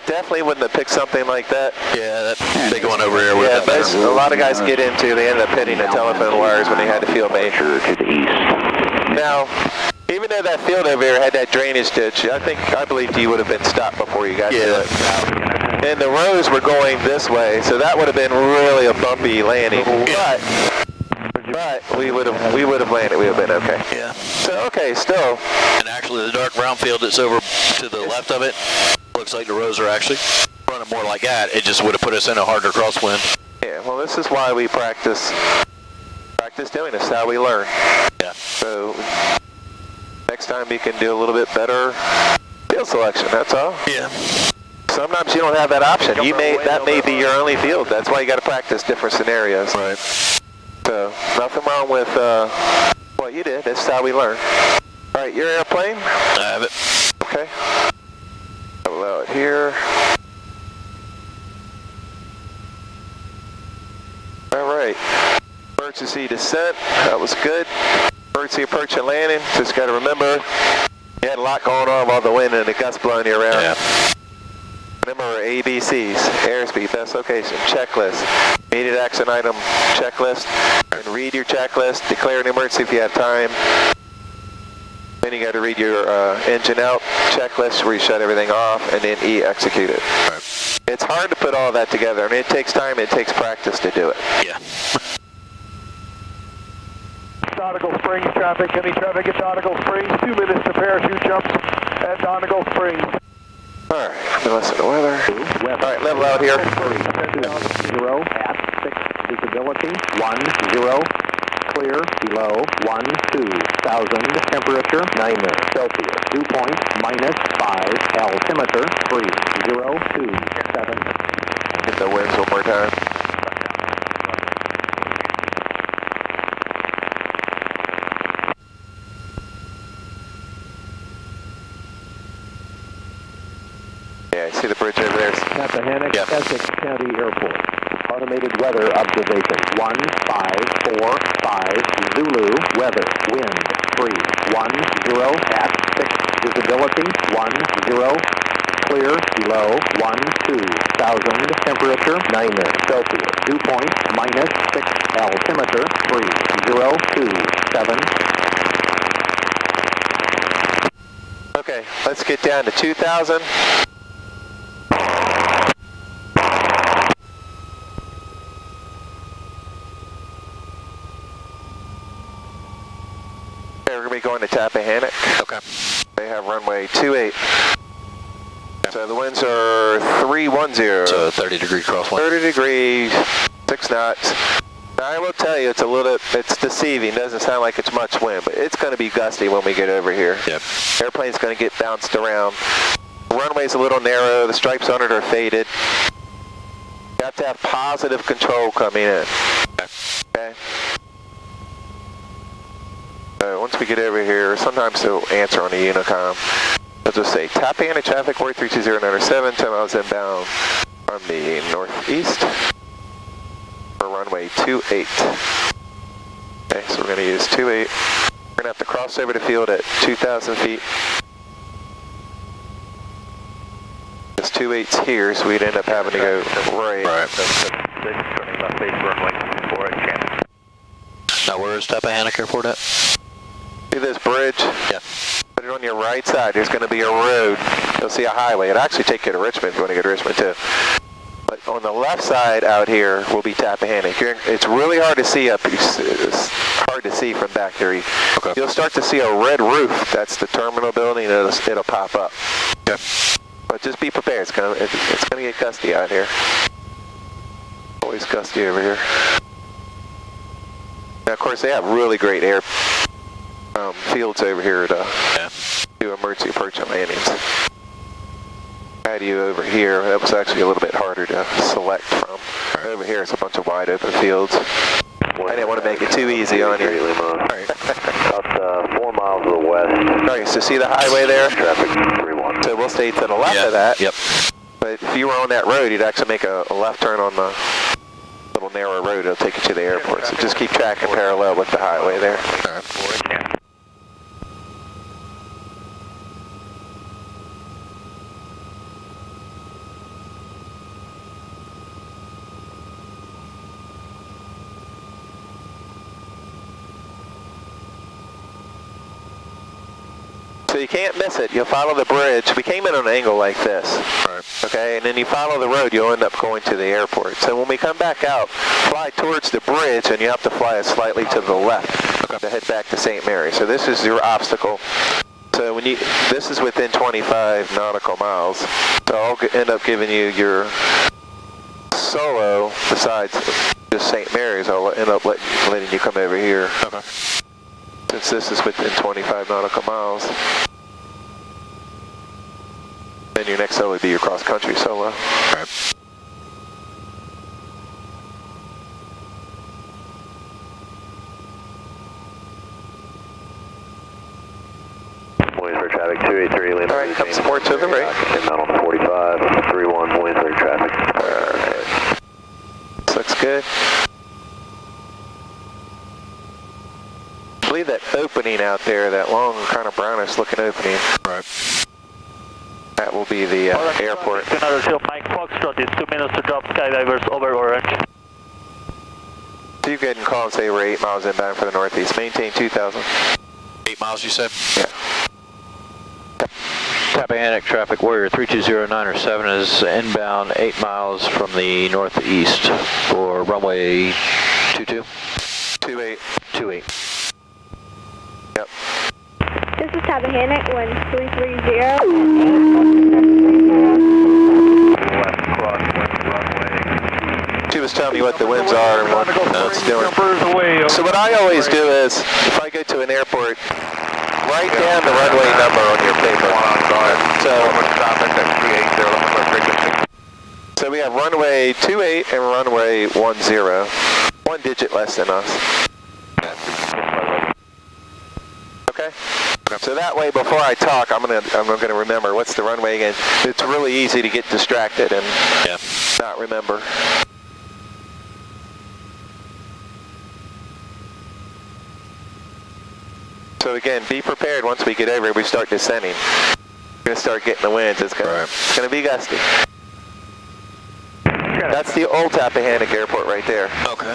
definitely wouldn't have picked something like that. Yeah, that big one over here would Yeah, have been better. a lot of guys get into, they end up hitting the telephone wires when they had the field made. To the east. Now, even though that field over here had that drainage ditch, I believe you would have been stopped before you got to it. And the rows were going this way, so that would have been really a bumpy landing. But we would have landed. We would have been okay. Yeah. So okay, still. And actually, the dark brown field that's over to the left of it looks like the rows are actually running more like that. It just would have put us in a harder crosswind. Yeah. Well, this is why we practice doing this. How we learn. Yeah. So next time you can do a little bit better field selection. That's all. Yeah. Sometimes you don't have that option. That may be your only field. That's why you got to practice different scenarios. Right. So nothing wrong with what you did. That's how we learn. All right, your airplane. I have it. Okay. Allow it here. All right. Emergency descent. That was good. Emergency approach and landing. Just got to remember, you had a lot going on while the wind and the gusts blowing you around. Yeah. Remember ABCs, airspeed, best location, checklist, immediate action item checklist, and read your checklist, declare an emergency if you have time. Then you got to read your engine out checklist where you shut everything off, and then execute it. Right. It's hard to put all that together. I mean, it takes time, it takes practice to do it. Yeah. Donegal Springs traffic, any traffic at Donegal Springs, 2 minutes to parachute jumps at Donegal Springs. All right, let me listen to weather. All right, level out here. 0 at 6 visibility, 10, clear, below, 12,000, temperature, 9 Celsius, dew point, -5, altimeter, 3027. Get the winds one more time. Yeah, see the bridge over there? Tappahannock, Yep. Essex County Airport. Automated weather observation. 1545 Zulu weather. Wind 310 at 6 visibility. 10 clear Low 12,000. Temperature 9 Celsius. Dew point -6. Altimeter 3027. Okay, let's get down to 2,000. We're going to be going to Tappahannock. Okay. They have runway 28. So the winds are 310. So 30-degree crosswind. 30 degrees, 6 knots. Now I will tell you, it's deceiving. Doesn't sound like it's much wind, but it's going to be gusty when we get over here. Yep. Airplane's going to get bounced around. The runway's a little narrow. The stripes on it are faded. You have to have positive control coming in. Okay. Once we get over here, sometimes they'll answer on the Unicom. They'll just say, Tappahannock traffic 432097, 10 miles inbound from the northeast for runway 28. Okay, so we're going to use 28. We're going to have to cross over the field at 2,000 feet. This 28's here, so we'd end up having to go right. Turning left base runway 24 at Shannon. Now where is Tappahannock Airport at? See this bridge? Yeah. Put it on your right side. There's going to be a road. You'll see a highway. It'll actually take you to Richmond if you want to go to Richmond too. But on the left side out here will be Tappahannock. It's really hard to see up. It's hard to see from back there. Okay. You'll start to see a red roof. That's the terminal building. It'll pop up. Okay. But just be prepared. It's gonna get gusty out here. Always gusty over here. Now, of course, they have really great air fields over here to do emergency approach and landings. I had you over here. That was actually a little bit harder to select from. Over here, it's a bunch of wide open fields. I didn't want to make it too easy on you. About 4 miles to the west. Alright, so see the highway there? Traffic 31. So we'll stay to the left of that. Yep. But if you were on that road, you'd actually make a left turn on the little narrow road. It'll take you to the airport. So just keep tracking parallel with the highway there. So you can't miss it. You'll follow the bridge. We came in on an angle like this. Right. Okay, and then you follow the road, you'll end up going to the airport. So when we come back out, fly towards the bridge, and you have to fly it slightly to the left to head back to St. Mary. So this is your obstacle. So this is within 25 nautical miles. So I'll end up giving you your solo besides just St. Mary's. I'll end up letting you come over here. Okay. Since this is within 25 nautical miles. Then your next solo would be your cross-country solo. Right. Points for traffic 283. All right, come some more to the right. Inbound on the 45. 31 points for traffic. All right. This looks good. I believe that opening out there, that long kind of brownish looking opening. Right. That will be the airport. Another shield, Mike Foxtrot, it's 2 minutes to drop skydivers over Orange. So you go ahead and call and say we're 8 miles inbound for the northeast. Maintain 2,000. 8 miles, you said? Yeah. Tappahannock traffic Warrior 320907 is inbound 8 miles from the northeast for runway 22? 28. 28. Yep. This is Tappahannock, 1330. West crosswind runway. She was telling me what the winds are and what it's doing. So what I always do is, if I go to an airport, write down the runway number on your paper. So we have runway 28 and runway 10. 1 digit less than us. Okay? So that way, before I talk, I'm gonna remember what's the runway again. It's really easy to get distracted and not remember. So again, be prepared once we get over, we start descending. Going to start getting the winds. It's going to be gusty. That's the old Tappahannock Airport right there. Okay.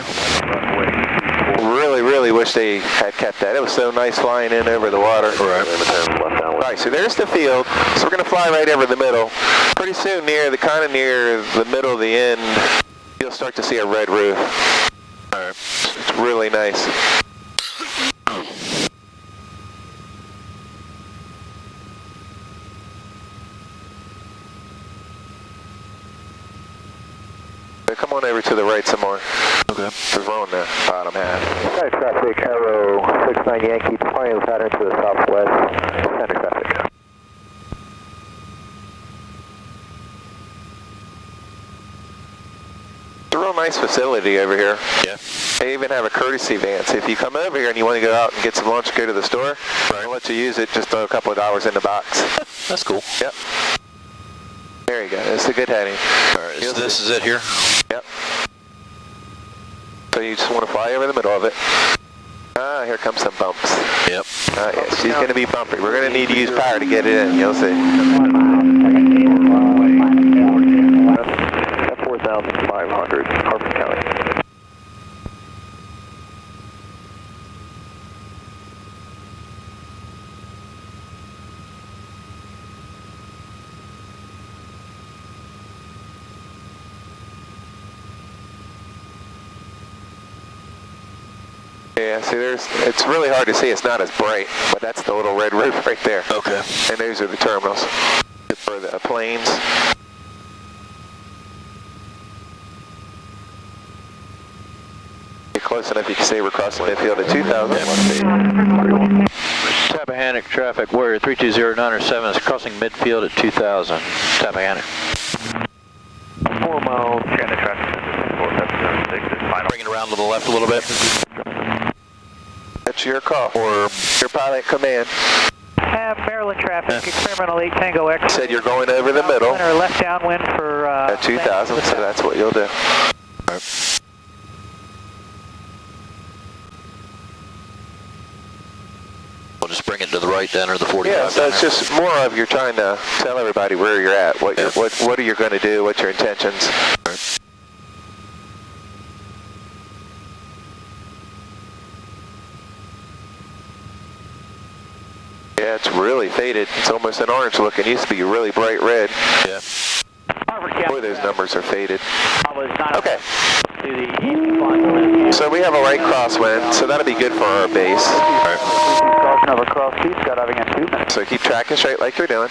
Really, really wish they had kept that. It was so nice flying in over the water. Right, so there's the field. So we're going to fly right over the middle. Pretty soon, near the middle of the end, you'll start to see a red roof. All right. It's really nice. Come on over to the right some more. Okay. Because we're on the bottom half. Right, traffic, arrow 69 Yankee, departing pattern to the southwest, center traffic. It's a real nice facility over here. Yeah. They even have a courtesy van. So if you come over here and you want to go out and get some lunch, go to the store, I'll let you use it, just throw a couple of dollars in the box. That's cool. Yep. There you go. That's a good heading. All right, so this is it here? Yep. So you just want to fly over the middle of it. Ah, here comes some bumps. Yep. Yeah, she's going to be bumpy. We're going to need to use power to get it in. You'll see. 4,500, Harford County. Yeah, see, it's really hard to see. It's not as bright, but that's the little red roof right there. Okay. And those are the terminals for the planes. Get close enough, you can see we're crossing midfield at 2,000. Tappahannock traffic, Warrior 320-907 is crossing midfield at 2,000. Tappahannock. 4 miles. Channel traffic 6 is final. Bring it around to the left a little bit. That's your call, or your pilot command. Have Maryland traffic, experimental 8 Tango X. Said you're going over the middle. Or left downwind for... at 2,000, so that's what you'll do. We'll just bring it to the right then, or the 45. Yeah, so it's just more of you're trying to tell everybody where you're at, what are you going to do, what's your intentions. Yeah, it's really faded. It's almost an orange look. It used to be really bright red. Yeah. Boy, those numbers are faded. Okay. To the east, so we have a right crosswind, so that'll be good for our base. Crossing over cross east, skydiving at 2 minutes. So keep tracking straight like you're doing.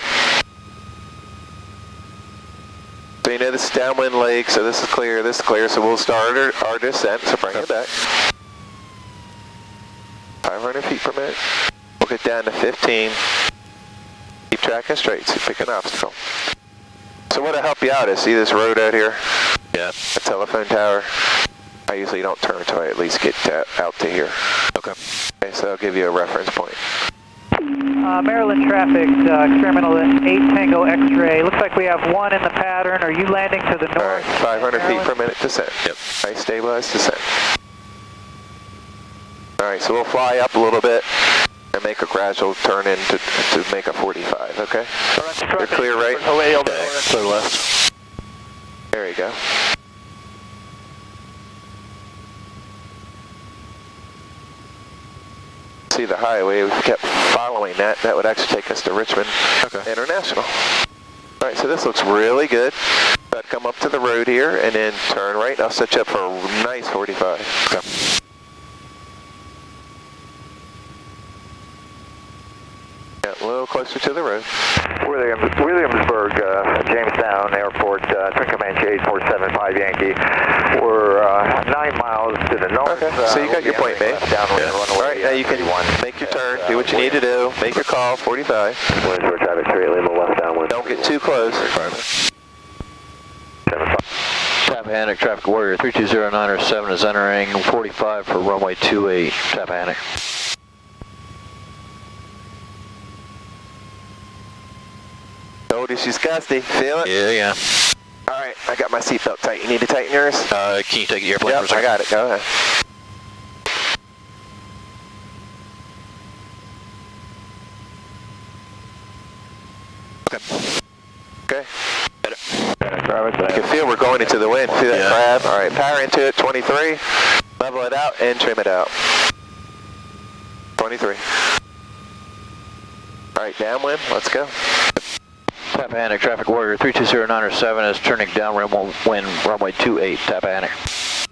So you know this is downwind lake, so this is clear, so we'll start our descent, so bring it back. 500 feet per minute. We'll get down to 15. Keep tracking straight, so pick an obstacle. So what'll help you out is, see this road out here? Yeah. A telephone tower. I usually don't turn until I at least get out to here. Okay. Okay, so I'll give you a reference point. Maryland traffic, experimental 8 Tango X-ray. Looks like we have one in the pattern. Are you landing to the north? All right, 500 feet per minute descent. Yep. Nice stabilized descent. All right, so we'll fly up a little bit and make a gradual turn in to make a 45, okay? You're clear right? Okay, clear left. There you go. See the highway, if we kept following that would actually take us to Richmond International. All right, so this looks really good. I'd come up to the road here and then turn right. I'll set you up for a nice 45. Okay. Yeah, a little closer to the road. Williamsburg, Jamestown Airport, Twin Comanche 8475 Yankee. We're 9 miles to the north. Okay, so you got your point made. Downwind runway. All right, now you can make your turn, do what you need to do, make your call, 45. Williamsburg traffic, 3 Lima left downwind. Don't get too close. Tappahannock traffic, Warrior 320-907 is entering 45 for runway 28, Tappahannock. Told you she's gusty. Feel it? Yeah. All right, I got my seatbelt tight. You need to tighten yours? Can you take the airplane for a second? I got it. Go ahead. Okay. Got it. You can feel we're going into the wind. See that crab? All right, power into it, 23. Level it out and trim it out. 23. All right, downwind, let's go. Tappahannock Traffic Warrior 320907 is turning downwind runway 28, Tappahannock.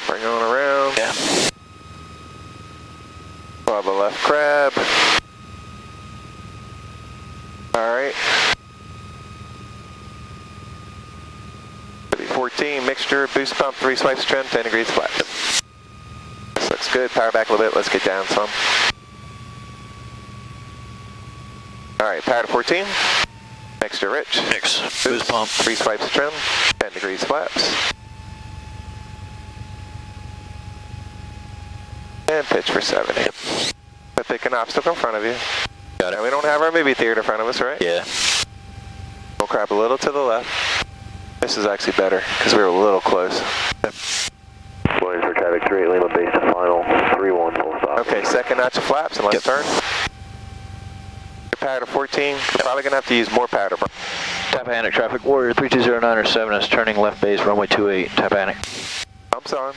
Bring on around. Yeah. We'll have a left crab. All right. 14, mixture, boost pump, 3 swipes trim, 10 degrees flat. This looks good. Power back a little bit. Let's get down some. All right, power to 14. Mixture rich. Mix. Boost pump. 3 swipes trim, 10 degrees flaps. And pitch for 70. But pick an obstacle in front of you. Got it. Now we don't have our movie theater in front of us, right? Yeah. We'll crab a little to the left. This is actually better because we were a little close. Boys for traffic 38, Lima base to final, 31 full stop. Okay, second notch of flaps and let's turn. Power to 14. You're probably going to have to use more power to burn. Tappahannock Traffic Warrior 320907 is turning left base runway 28, Tappahannock. Pumps on.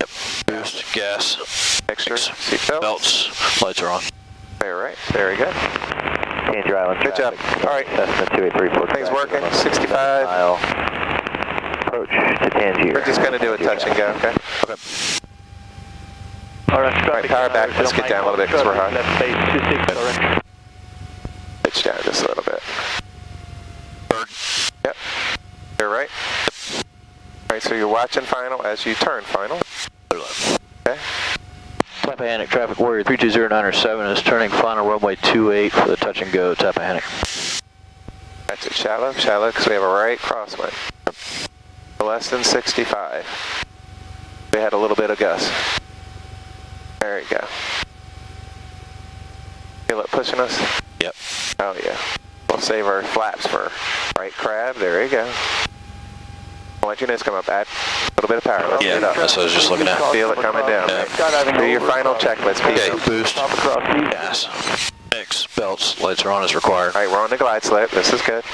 Yep. Boost, gas, Mixture, seat belts, lights are on. All right, very good. Danger Island Good job. All right. Cessna 2834. Things working. 65. Mile. Approach to Tangier. We're just going to do a touch and go, okay? Okay. All right, power back. Let's get down a little bit because we're high. Left base 26, Pitch down just a little bit. Bird. Yep. You're right. All right, so you're watching final as you turn final. Okay. Tappahannock Traffic Warrior 320907 is turning final runway 28 for the touch and go, Tappahannock. That's it, shallow, because we have a right crosswind. Less than 65. We had a little bit of gust. There you go. Feel it pushing us? Yep. Oh yeah. We'll save our flaps for right crab. There you go. I'll let your nose come up. Add a little bit of power. Let's get up. That's what I was just looking at. Feel it coming down. Yeah. Do your final checklist. Okay, boost, gas, mix, belts, lights are on as required. All right, we're on the glide slope. This is good.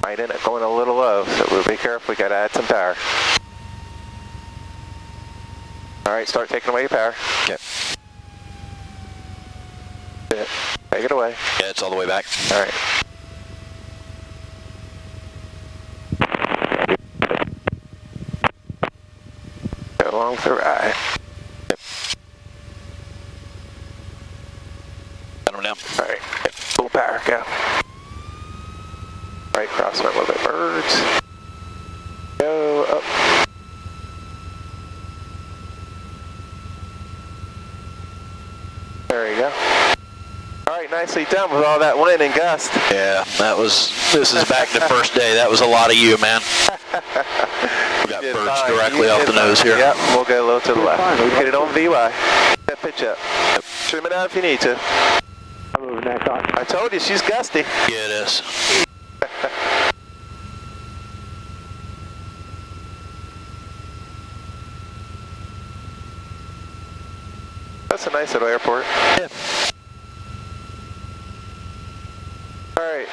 Might end up going a little low, so we'll be careful. We got to add some power. All right, start taking away your power. Okay. Good. Take it away. Yeah, it's all the way back. All right. Go along the right. Yep. Got him down. All right. Yep. Full power. Go. Right crosswind a little bit. Birds. Go up. There you go. All right, nicely done with all that wind and gust. Yeah, this is back to first day. That was a lot of you, man. We got birds directly off the nose here. Yep, we'll go a little to the left. Get it on VY. That pitch up. Yep. Trim it out if you need to. I'm moving next on. I told you, she's gusty. Yeah, it is. That's a nice little airport. Yeah. All right.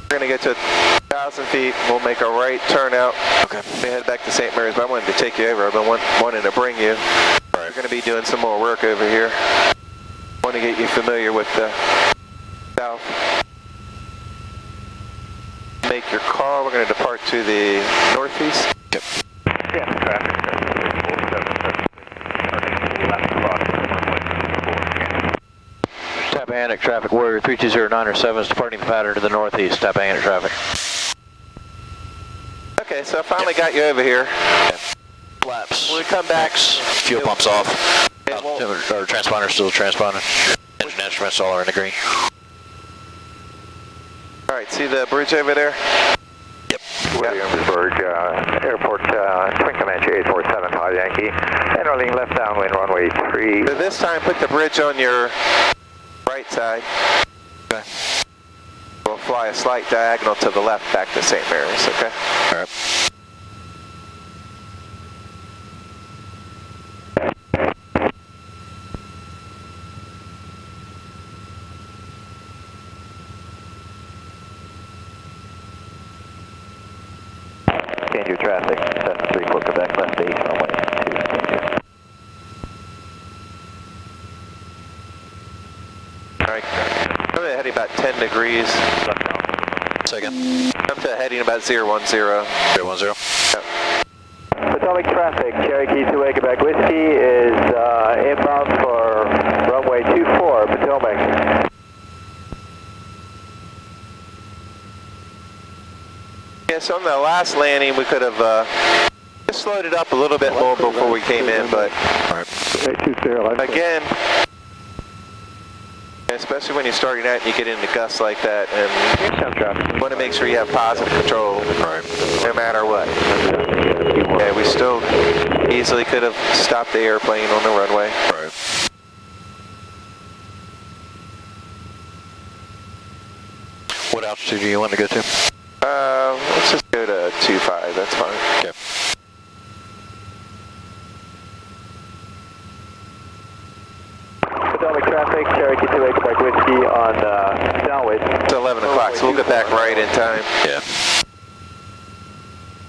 We're going to get to 1,000 feet. We'll make a right turn out. Okay. We head back to St. Mary's, but I wanted to take you over. I've been wanting to bring you. Right. We're going to be doing some more work over here. Want to get you familiar with the south. Make your call. We're going to depart to the northeast. Yep. Yeah, traffic. Tappahannock Traffic Warrior 320907 is departing the pattern to the northeast, Tappahannock Traffic. Okay, so I finally got you over here. Okay. Flaps. When we come back, fuel pumps off. Our transponder still transponding. Engine instruments all are in the green. All right, see the bridge over there? Yep. Williamsburg Airport, Twin Comanche 8475 Yankee, entering left downwind runway 3. So this time put the bridge on your right side. Okay. We'll fly a slight diagonal to the left back to St. Mary's, okay? All right. Change your traffic, 734 Quebec, left base, runway 2. Alright, I'm heading about 10 degrees. Second. I'm heading about 010. 010. Yep. Potomac traffic, Cherokee 2 Quebec Whiskey is inbound for runway 24, Potomac. Yeah, so on the last landing we could have just slowed it up a little bit more before we came in, but again, especially when you're starting out and you get into gusts like that, and you want to make sure you have positive control, no matter what. Yeah, we still easily could have stopped the airplane on the runway. What altitude do you want to go to? Let's just go to 25, that's fine. Okay. Potomac traffic, Cherokee 2 Quebec Whiskey on downwind. It's 11 o'clock, so we'll get back right in time. Yeah.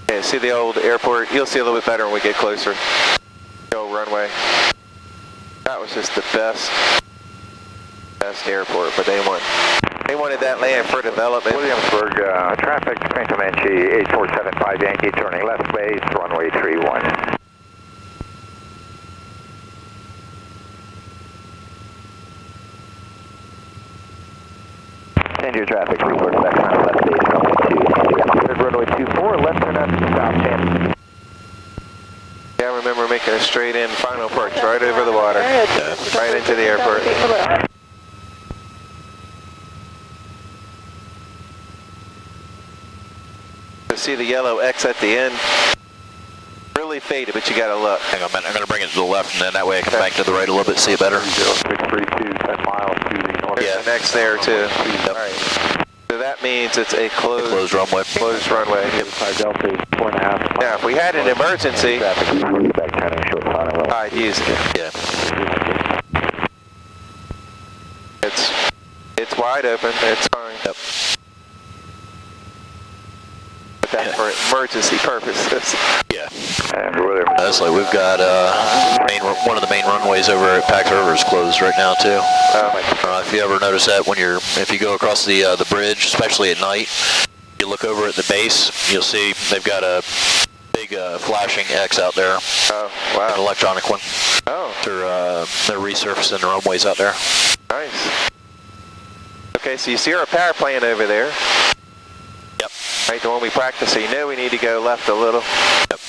Yeah, see the old airport? You'll see a little bit better when we get closer. The old runway. That was just the best airport, but they wanted that land for development. Williamsburg traffic, Spring Comanche 8475 Yankee, turning left base, runway 31. Change your traffic, report back on left base, runway 2. Runway 24, left turn up, stop channel. Yeah, I remember making a straight in final approach right over the water, right into the airport. To see the yellow X at the end, really faded, but you gotta look. Hang on a minute, I'm going to bring it to the left, and then that way I can bank to the right a little bit, see it better. 0632, 10 miles to the north. Yeah, the X there too. Yep. All right. So that means it's a closed runway. Closed runway. Delta is 4.5 miles. Now, if we had an emergency, back turning short final. I'd use it. Yeah. It's wide open. It's fine. Yep. But that's for emergency purposes. Yeah. And William. That's like we've got one of the main runways over at Pax River is closed right now too. If you ever notice that if you go across the bridge, especially at night, you look over at the base, you'll see they've got a big flashing X out there. Oh, wow. An electronic one. Oh. They're resurfacing the runways out there. Nice. Okay, so you see our power plant over there. Yep. Right, the one we practice, so you know we need to go left a little. Yep.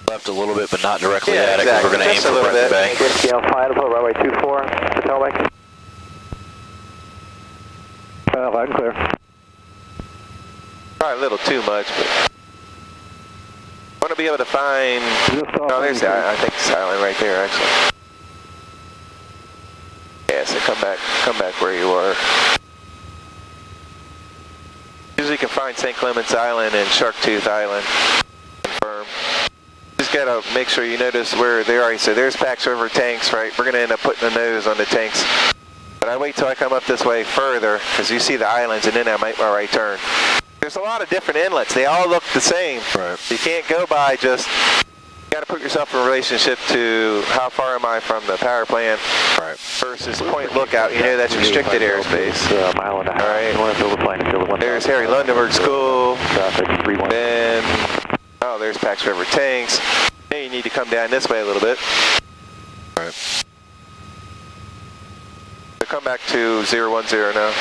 Left a little bit, but not directly at it, exactly. because we're going to aim Just a for little Breton bit. Bay. Scale final, runway 24, Potomac. Loud and clear. Probably a little too much, but I want to be able to find. Oh, there's the island. I think it's the island right there, actually. Yeah, so come back where you are. Usually you can find St. Clement's Island and Sharktooth Island. Confirm. Just gotta make sure you notice where they are. So there's Pax River tanks, right? We're gonna end up putting the nose on the tanks. But I wait till I come up this way further, because you see the islands, and then I make my right turn. There's a lot of different inlets. They all look the same. Right. You can't go by just. You got to put yourself in relationship to how far am I from the power plant versus Point Lookout. You know that's restricted airspace. Mile and a half. All right. You want to build a plane, there's Harry Lundenberg School. Traffic 31. Then, oh, there's Pax River tanks. Now you need to come down this way a little bit. All right. So come back to 010 now.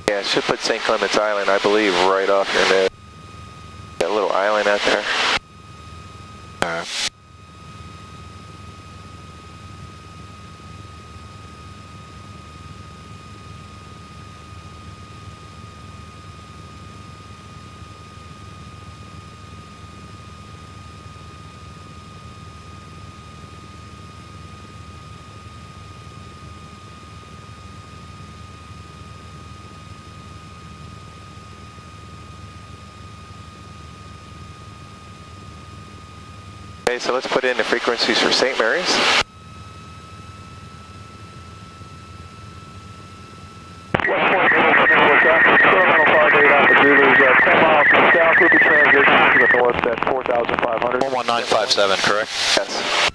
Yeah, it should put St. Clement's Island, I believe, right off your nose. Got a little island out there. Alright. Okay, so let's put in the frequencies for St. Mary's. Terminal 58 Alpha Zulu's 10 miles to the south, we'll be transitioning to the north at 4,500. 11957, correct? Yes.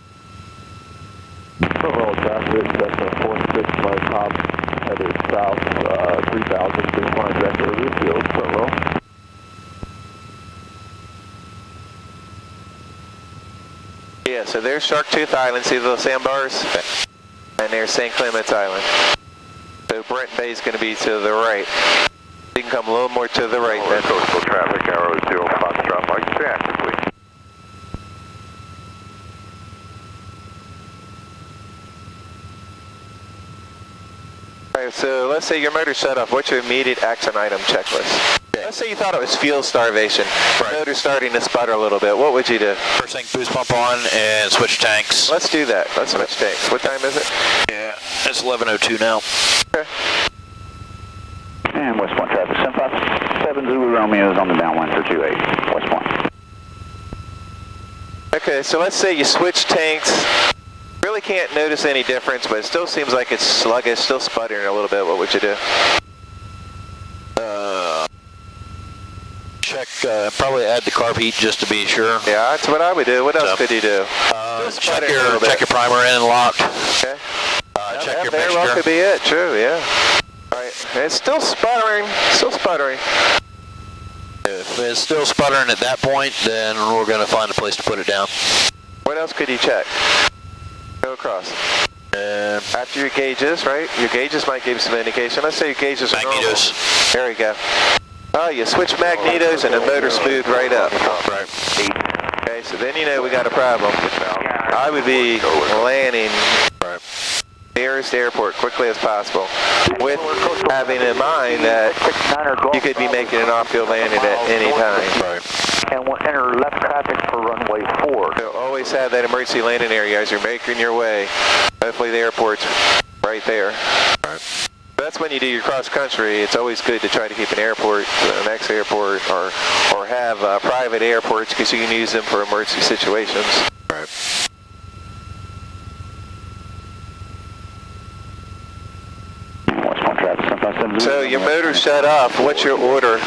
Overall traffic, that's a 46 by top, headed south, 3,000, big line back over the field, front row. Yeah, so there's Sharktooth Island, see the little sandbars? And there's St. Clement's Island. So Brent Bay is going to be to the right. You can come a little more to the right then. Coastal traffic, arrow 0, Foxtrot, Mike, stay active, please. Alright, so let's say your motor shut off. What's your immediate action item checklist? Okay. Let's say you thought it was fuel starvation. Right. Motor's starting to sputter a little bit. What would you do? First thing, boost pump on and switch tanks. Let's do that. Let's switch tanks. What time is it? Yeah, it's 11:02 now. Okay. And West 1 traffic, 757 Zulu Romeo is on the downwind for 28, West 1. Okay, so let's say you switch tanks. Really can't notice any difference, but it still seems like it's sluggish, still sputtering a little bit. What would you do? Check, probably add the carb heat just to be sure. Yeah, that's what I would do. What else could you do? Check your primer in and locked. Okay. Check your very mixture. well could be it. True, yeah. All right, it's still sputtering. Still sputtering. If it's still sputtering at that point, then we're going to find a place to put it down. What else could you check? Go across. After your gauges, right? Your gauges might give you some indication. Let's say your gauges are normal. Magnetos. There we go. Oh, you switch magnetos and the motor smooth right up. Right. Okay, so then you know we got a problem. I would be landing nearest airport quickly as possible, with having in mind that you could be making an off-field landing at any time. Right. And we'll enter left traffic for runway 4. So always have that emergency landing area as you're making your way. Hopefully the airport's right there. Right. That's when you do your cross country. It's always good to try to keep an airport, the next airport, or have private airports because you can use them for emergency situations. Right. So your motor's shut off. What's your order?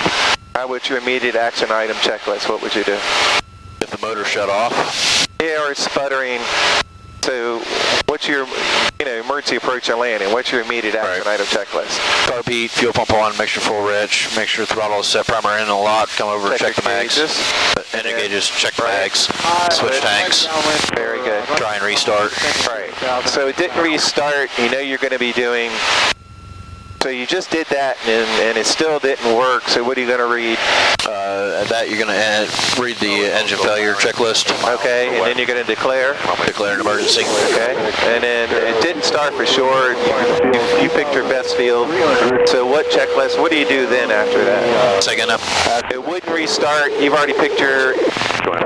What's your immediate action item checklist? What would you do? If the motor shut off? Yeah, or it's sputtering. So what's your emergency approach and landing? What's your immediate action item checklist? Carb heat, fuel pump on, make sure full rich, make sure throttle is set, primer in and lock, come over, check the mags. Ending gauges, check the mags, switch tanks. Very good. Try and restart. Right. So it didn't restart. You know you're going to be doing. So you just did that and it still didn't work. So what are you going to read? That you're going to read the engine failure checklist. Okay, and then you're going to declare an emergency. Okay, and then it didn't start for sure. You picked your best field. So what checklist? What do you do then after that? Second up. It wouldn't restart. You've already picked your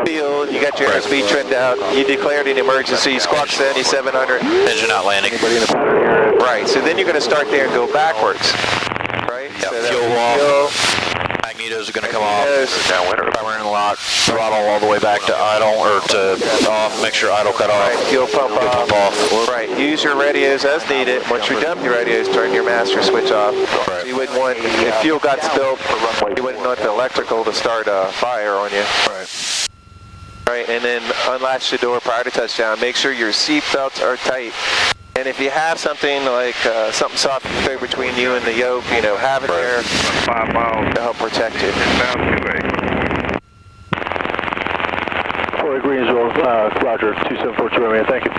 field. You got your airspeed trimmed out. You declared an emergency. Squawk 7700. Engine not landing. Right. So then you're going to start there and go backwards. Right. Yep. So fuel off. Magnetos are going to come off. Primer in and lock. Throttle all the way back to idle or to off. Make sure idle cut off. Right. Fuel pump off. Right. Use your radios as needed. Once you're done with your radios, turn your master switch off. Right. You wouldn't want, if fuel got spilled, you wouldn't want the electrical to start a fire on you. Right. Right. And then unlatch the door prior to touchdown. Make sure your seat belts are tight. And if you have something like something soft to throw between you and the yoke, have it there 5 miles to help protect you. Down 28. Fort Greensville, Roger, 2742 Romeo, thank you.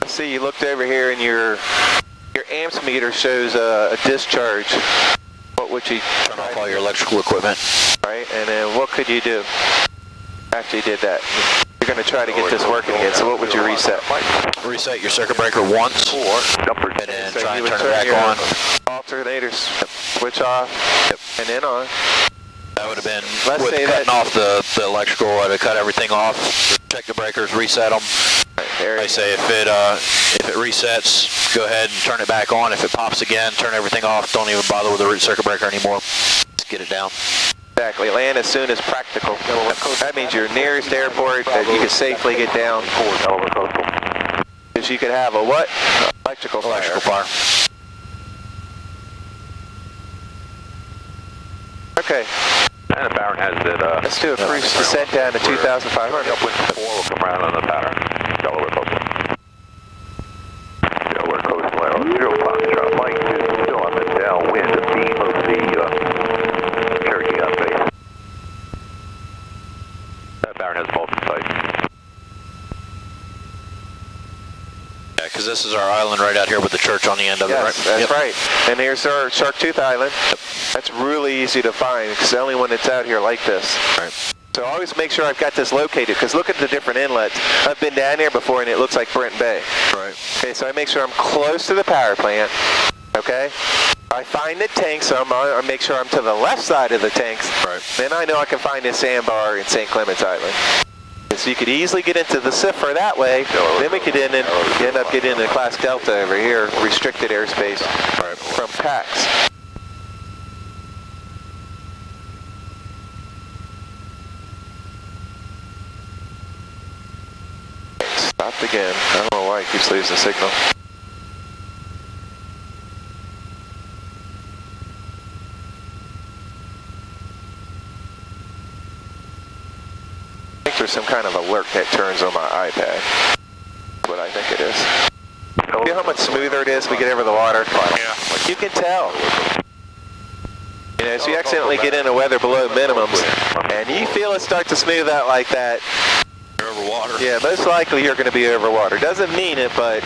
See, you looked over here and your amps meter shows a discharge. What would you turn off all your electrical equipment? Right, and then what could you do after you did that? You're going to try to get this working again, so what would you reset? Reset your circuit breaker once, and then try and turn it back on. Alternators, switch off, and then on. That would have been, with cutting off the electrical, I'd have cut everything off, check the breakers, reset them. I say if it resets, go ahead and turn it back on. If it pops again, turn everything off. Don't even bother with the circuit breaker anymore. get it down. Exactly. Land as soon as practical. That means your nearest airport that you can safely get down. Because you could have a what? Electrical fire. Okay. And the Baron has it. Let's do a cruise descent down to 2,500. Upwind 4 will come around on the pattern. Delaware coastal. Delaware coastal arrow 0 Foxtrot. Mike is still on the downwind beam of the Cherokee gun base. That Baron has multiple sites. Yeah, because this is our island right out here with the church on the end of it, right? That's right. And here's our Sharktooth Island. Yep. That's really easy to find because the only one that's out here like this. Right. So always make sure I've got this located because look at the different inlets. I've been down here before and it looks like Brent Bay. Right. Okay, so I make sure I'm close to the power plant. Okay. I find the tanks, so I make sure I'm to the left side of the tanks. Right. Then I know I can find this sandbar in St. Clements Island. So you could easily get into the CIFR that way. Then we could end up getting into Class Delta over here, restricted airspace from PAX. Stopped again. I don't know why it keeps losing signal. I think there's some kind of alert that turns on my iPad. That's what I think it is. See how much smoother it is we get over the water? Yeah. You can tell. You know, so you accidentally get into weather below minimums, and you feel it start to smooth out like that. Over water. Yeah, most likely you're going to be over water. Doesn't mean it, but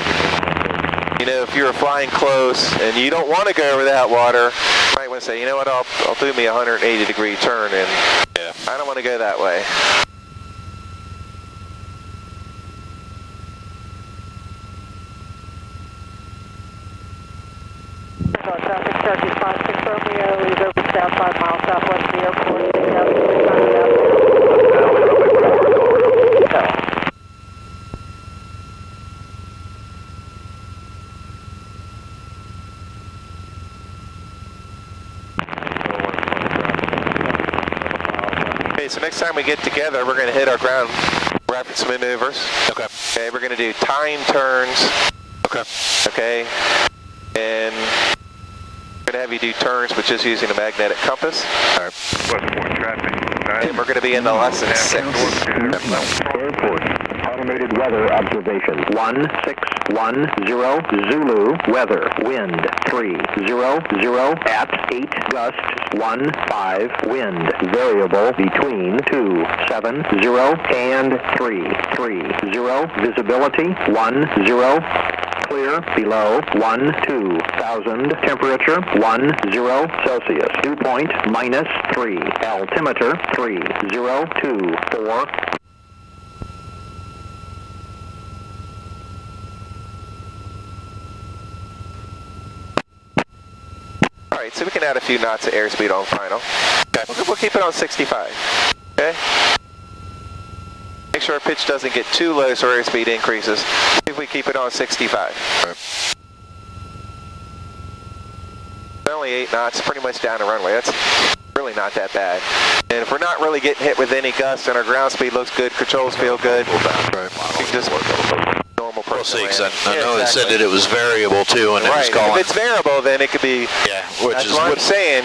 you know, if you're flying close and you don't want to go over that water, you might want to say, you know what, I'll do me a 180-degree turn, and yeah, I don't want to go that way. Traffic Cherokee 56 Romeo is over south 5 miles southwest of the airport. Okay, so next time we get together, we're going to hit our ground reference maneuvers. Okay. Okay, we're going to do time turns. Okay. Okay, and we're going to have you do turns, but just using a magnetic compass. All right. Westport traffic. And we're going to be in the lesson 6. Airport. Automated weather observation. 1610 Zulu weather. Wind 300 at 8 gusts 15. Wind variable between 270 and 330. Visibility 10. Clear below 12,000. Temperature 10 Celsius. Dew point -3. Altimeter 3024. All right, so we can add a few knots of airspeed on final. Okay. We'll keep it on 65. Okay. Make sure our pitch doesn't get too low so our airspeed increases. See if we keep it on 65. Right. Only 8 knots, pretty much down the runway. That's really not that bad. And if we're not really getting hit with any gusts and our ground speed looks good, controls feel good, Right. we can just normal person. We'll see, because land. I know it said that it was variable too, and it was calling. If it's variable, then it could be. Yeah, which that's is what I'm saying.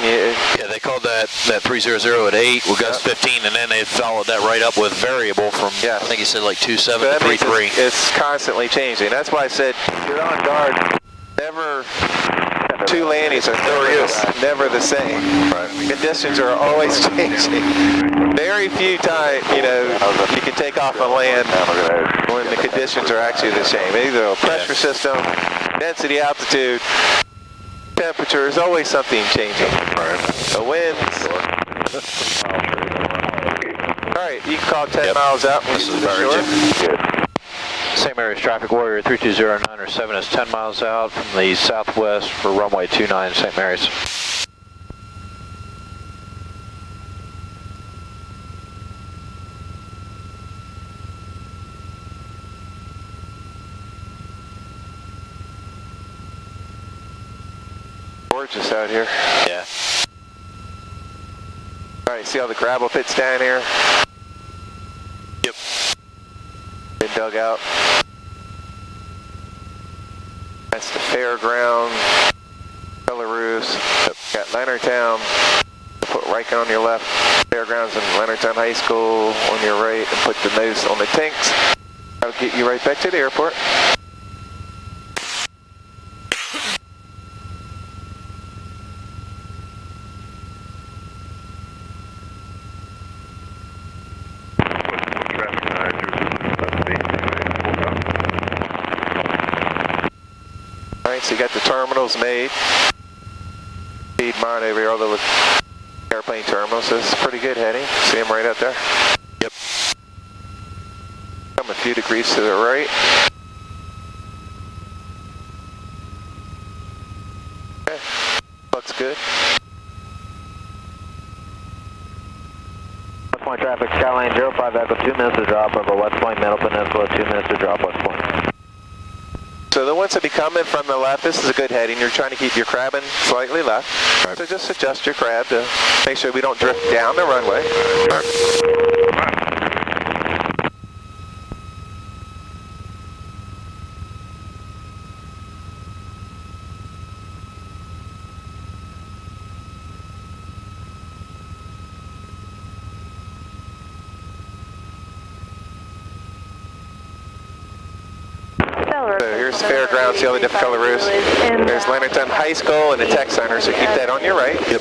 Yeah, they called that 300 at 8 with gust 15, and then they followed that right up with variable from. I think he said like 27 to 33. It's constantly changing. That's why I said you're on guard. Never. 2 landings are never the same. Right. Conditions are always changing. Very few times, you know, you can take off and land when the conditions are actually the same. Either a pressure system, density, altitude, temperature, is always something changing. Right. The winds. All right, you can call 10 miles out when you get to the shore. St. Mary's Traffic Warrior 320-907 is 10 miles out from the southwest for runway 29 St. Mary's. Gorgeous out here. Yeah. All right, see all the gravel pits down here? Yep. Been dug out. That's the fairground, Belarus. Yep. Got Leonardtown. Put Riken on your left. Fairgrounds and Leonardtown High School on your right, and put the nose on the tanks. That'll get you right back to the airport. Alright, so you got the terminals made. Feed mine over here, all the airplane terminals. So this is pretty good heading. See them right out there? Yep. Come a few degrees to the right. Okay, looks good. West Point traffic, Skyline 05 Echo, 2 minutes to drop over West Point, Middle Peninsula, 2 minutes to drop West Point. So the ones that be coming from the left, this is a good heading. You're trying to keep your crabbing slightly left. Right. So just adjust your crab to make sure we don't drift down the runway. Right. So here's Fairgrounds, see all the different color roofs. There's Leonardtown High School and the Tech Center, so keep that on your right. Yep.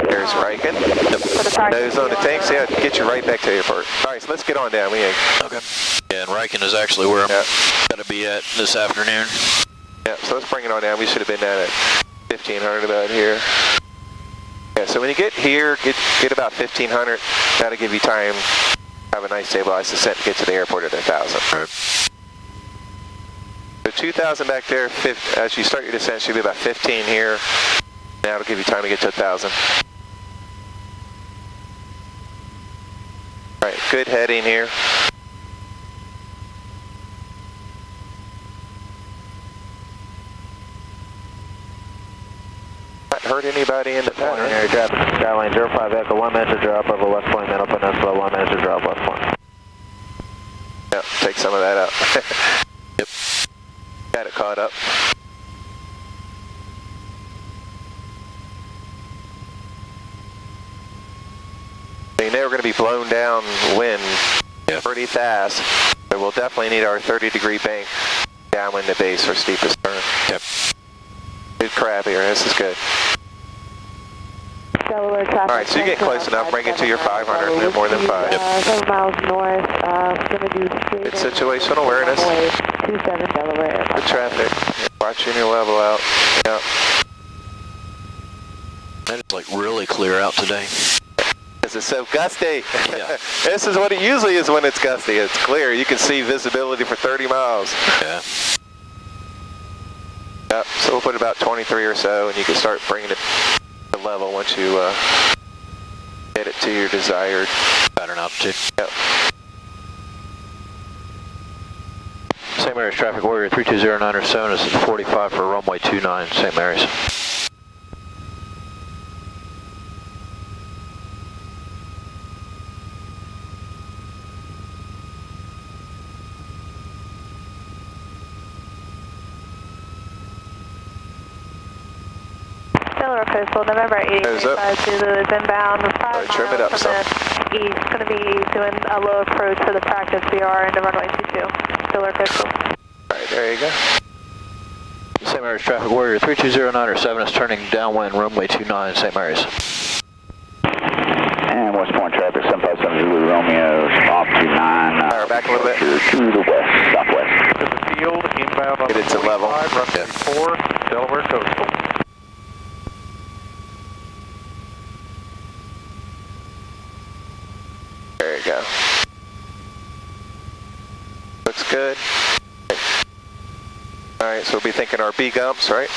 There's Riken. Yep. Nose on the tanks, yeah, get you right back to the airport. All right, so let's get on down. Okay. Yeah, and Riken is actually where I'm going to be at this afternoon. Yeah, so let's bring it on down. We should have been down at 1500 about here. Yeah, so when you get here, get about 1500. That'll give you time to have a nice stabilized descent to get to the airport at 1000. Right. So 2,000 back there, as you start your descent, should be about 15 here. Now it'll give you time to get to 1,000. All right, good heading here. Not hurt anybody in the pattern. Ordinary traffic, Skyline 05 Echo, 1 minute to drop over West Point, Middle Peninsula, 1 minute to drop West Point. Yeah, take some of that out. Yep. Got it caught up. You know we're going to be blown down wind pretty fast, so we'll definitely need our 30-degree bank downwind to base for steepest turn. Yep. Good crab here. This is good. Alright, so you get close enough, bring it to your 500, no more than 5. Yep. 7 miles north, going to do straight. Good situational awareness. 27 Delaware. Good traffic. Watching your level out. Yep. And it's like really clear out today. This is so gusty. Yeah. This is what it usually is when it's gusty. It's clear. You can see visibility for 30 miles. Yeah. Yep. So we'll put about 23 or so, and you can start bringing it to level once you get it to your desired pattern altitude. Yep. St. Mary's traffic, Warrior 320907 is at 45 for runway 29, St. Mary's. Coastal, November 885 Zulu is inbound 5 miles trim it up from some. the east. Going to be doing a low approach for the practice BR into runway 22. Stiller Coastal. Alright, there you go. St. Mary's traffic, Warrior 320907 is turning downwind runway 29, St. Mary's. And West Point traffic, 757 Zulu Romeo, off to 9. Alright, back a little bit. To the west, southwest. To the field, inbound on Get it to level. runway 4, Delaware Coastal. There you go. Looks good. Alright, so we'll be thinking our B gumps, right?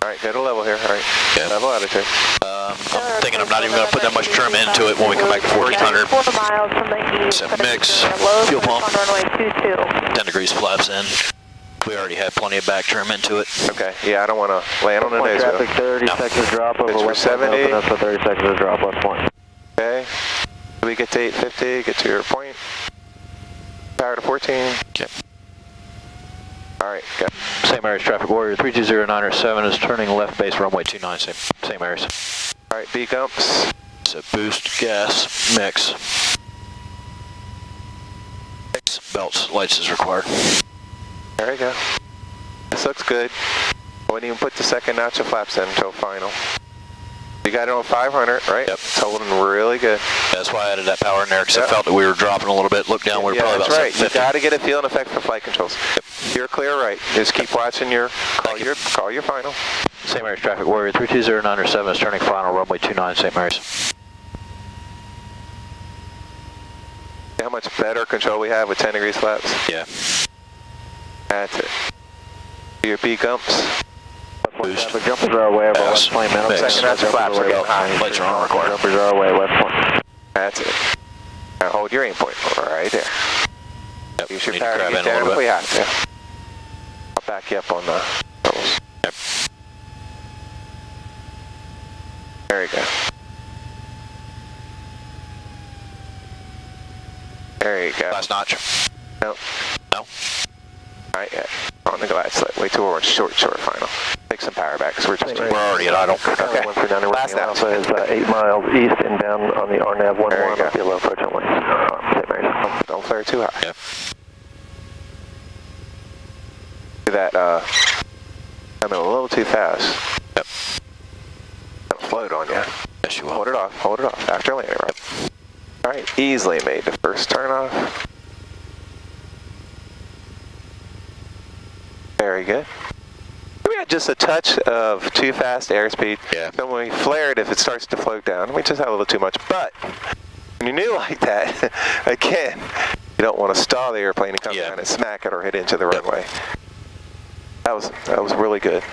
Alright, go to level here. Alright, level altitude. I'm thinking I'm not even going to put that much trim into it when we come back to 1400. 4 miles from the east. Set mix, fuel pump, 10 degrees flaps in. We already had plenty of back trim into it. Okay, yeah, I don't want to land on the nose traffic, wheel. 30 seconds drop over Pitch for West 70. Point. That's a 30 seconds of drop, West Point. Okay. Do we get to 850, get to your point? Power to 14. Okay. All right, go. Same areas, traffic warrior 320907 is turning left base runway 29, same areas. All right, B gumps. So boost, gas, mix. Mix, belts, lights is required. There we go. This looks good. I wouldn't even put the second notch of flaps in until final. You got it on 500, right? Yep. It's holding really good. That's why I added that power in there, because I felt that we were dropping a little bit. Look down, we were probably that's about right. You 750. got to get a feel and effect for flight controls. Yep. You're clear, right? Just keep watching your call your final. Same areas, traffic warrior 320907 is turning final runway 29, same areas. See how much better control we have with 10 degree flaps? Yeah. That's it. Your B gumps. Boost. Traffic jumpers are away over West Point. Mix. Second notch of flaps are getting high. Lights are on required. Jumpers are away West Point. That's it. Now hold your aim point right there. Yep. Use your Need to power to grab get in a down little if we bit. have to. I'll back you up on the pedals. Yep. There you go. There you go. Last notch. No. No? Not yet. On the glide slip. Wait till we're on short final. Take some power back because We're already at idle. Okay. Last notch. Alpha is 8 miles east and down on the RNAV 11 at the low approach only. Don't flare too high. Yep. Do that, coming a little too fast. Yep. It'll float on you. Yes, you will. Hold it off after landing, right? All right, easily made the first turn off. Very good. We had just a touch of too fast airspeed. Yeah. So when we flared, if it starts to float down, we just had a little too much. But when you're new like that, again, you don't want to stall the airplane and come down and smack it or hit into the runway. That was really good.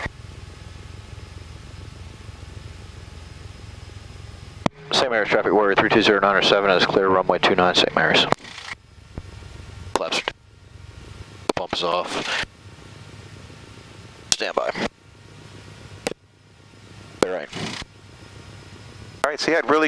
Same areas, traffic warrior 320907 is clear runway 29, same areas. Flaps. Pump is off. Stand by. All right. All right, so you had really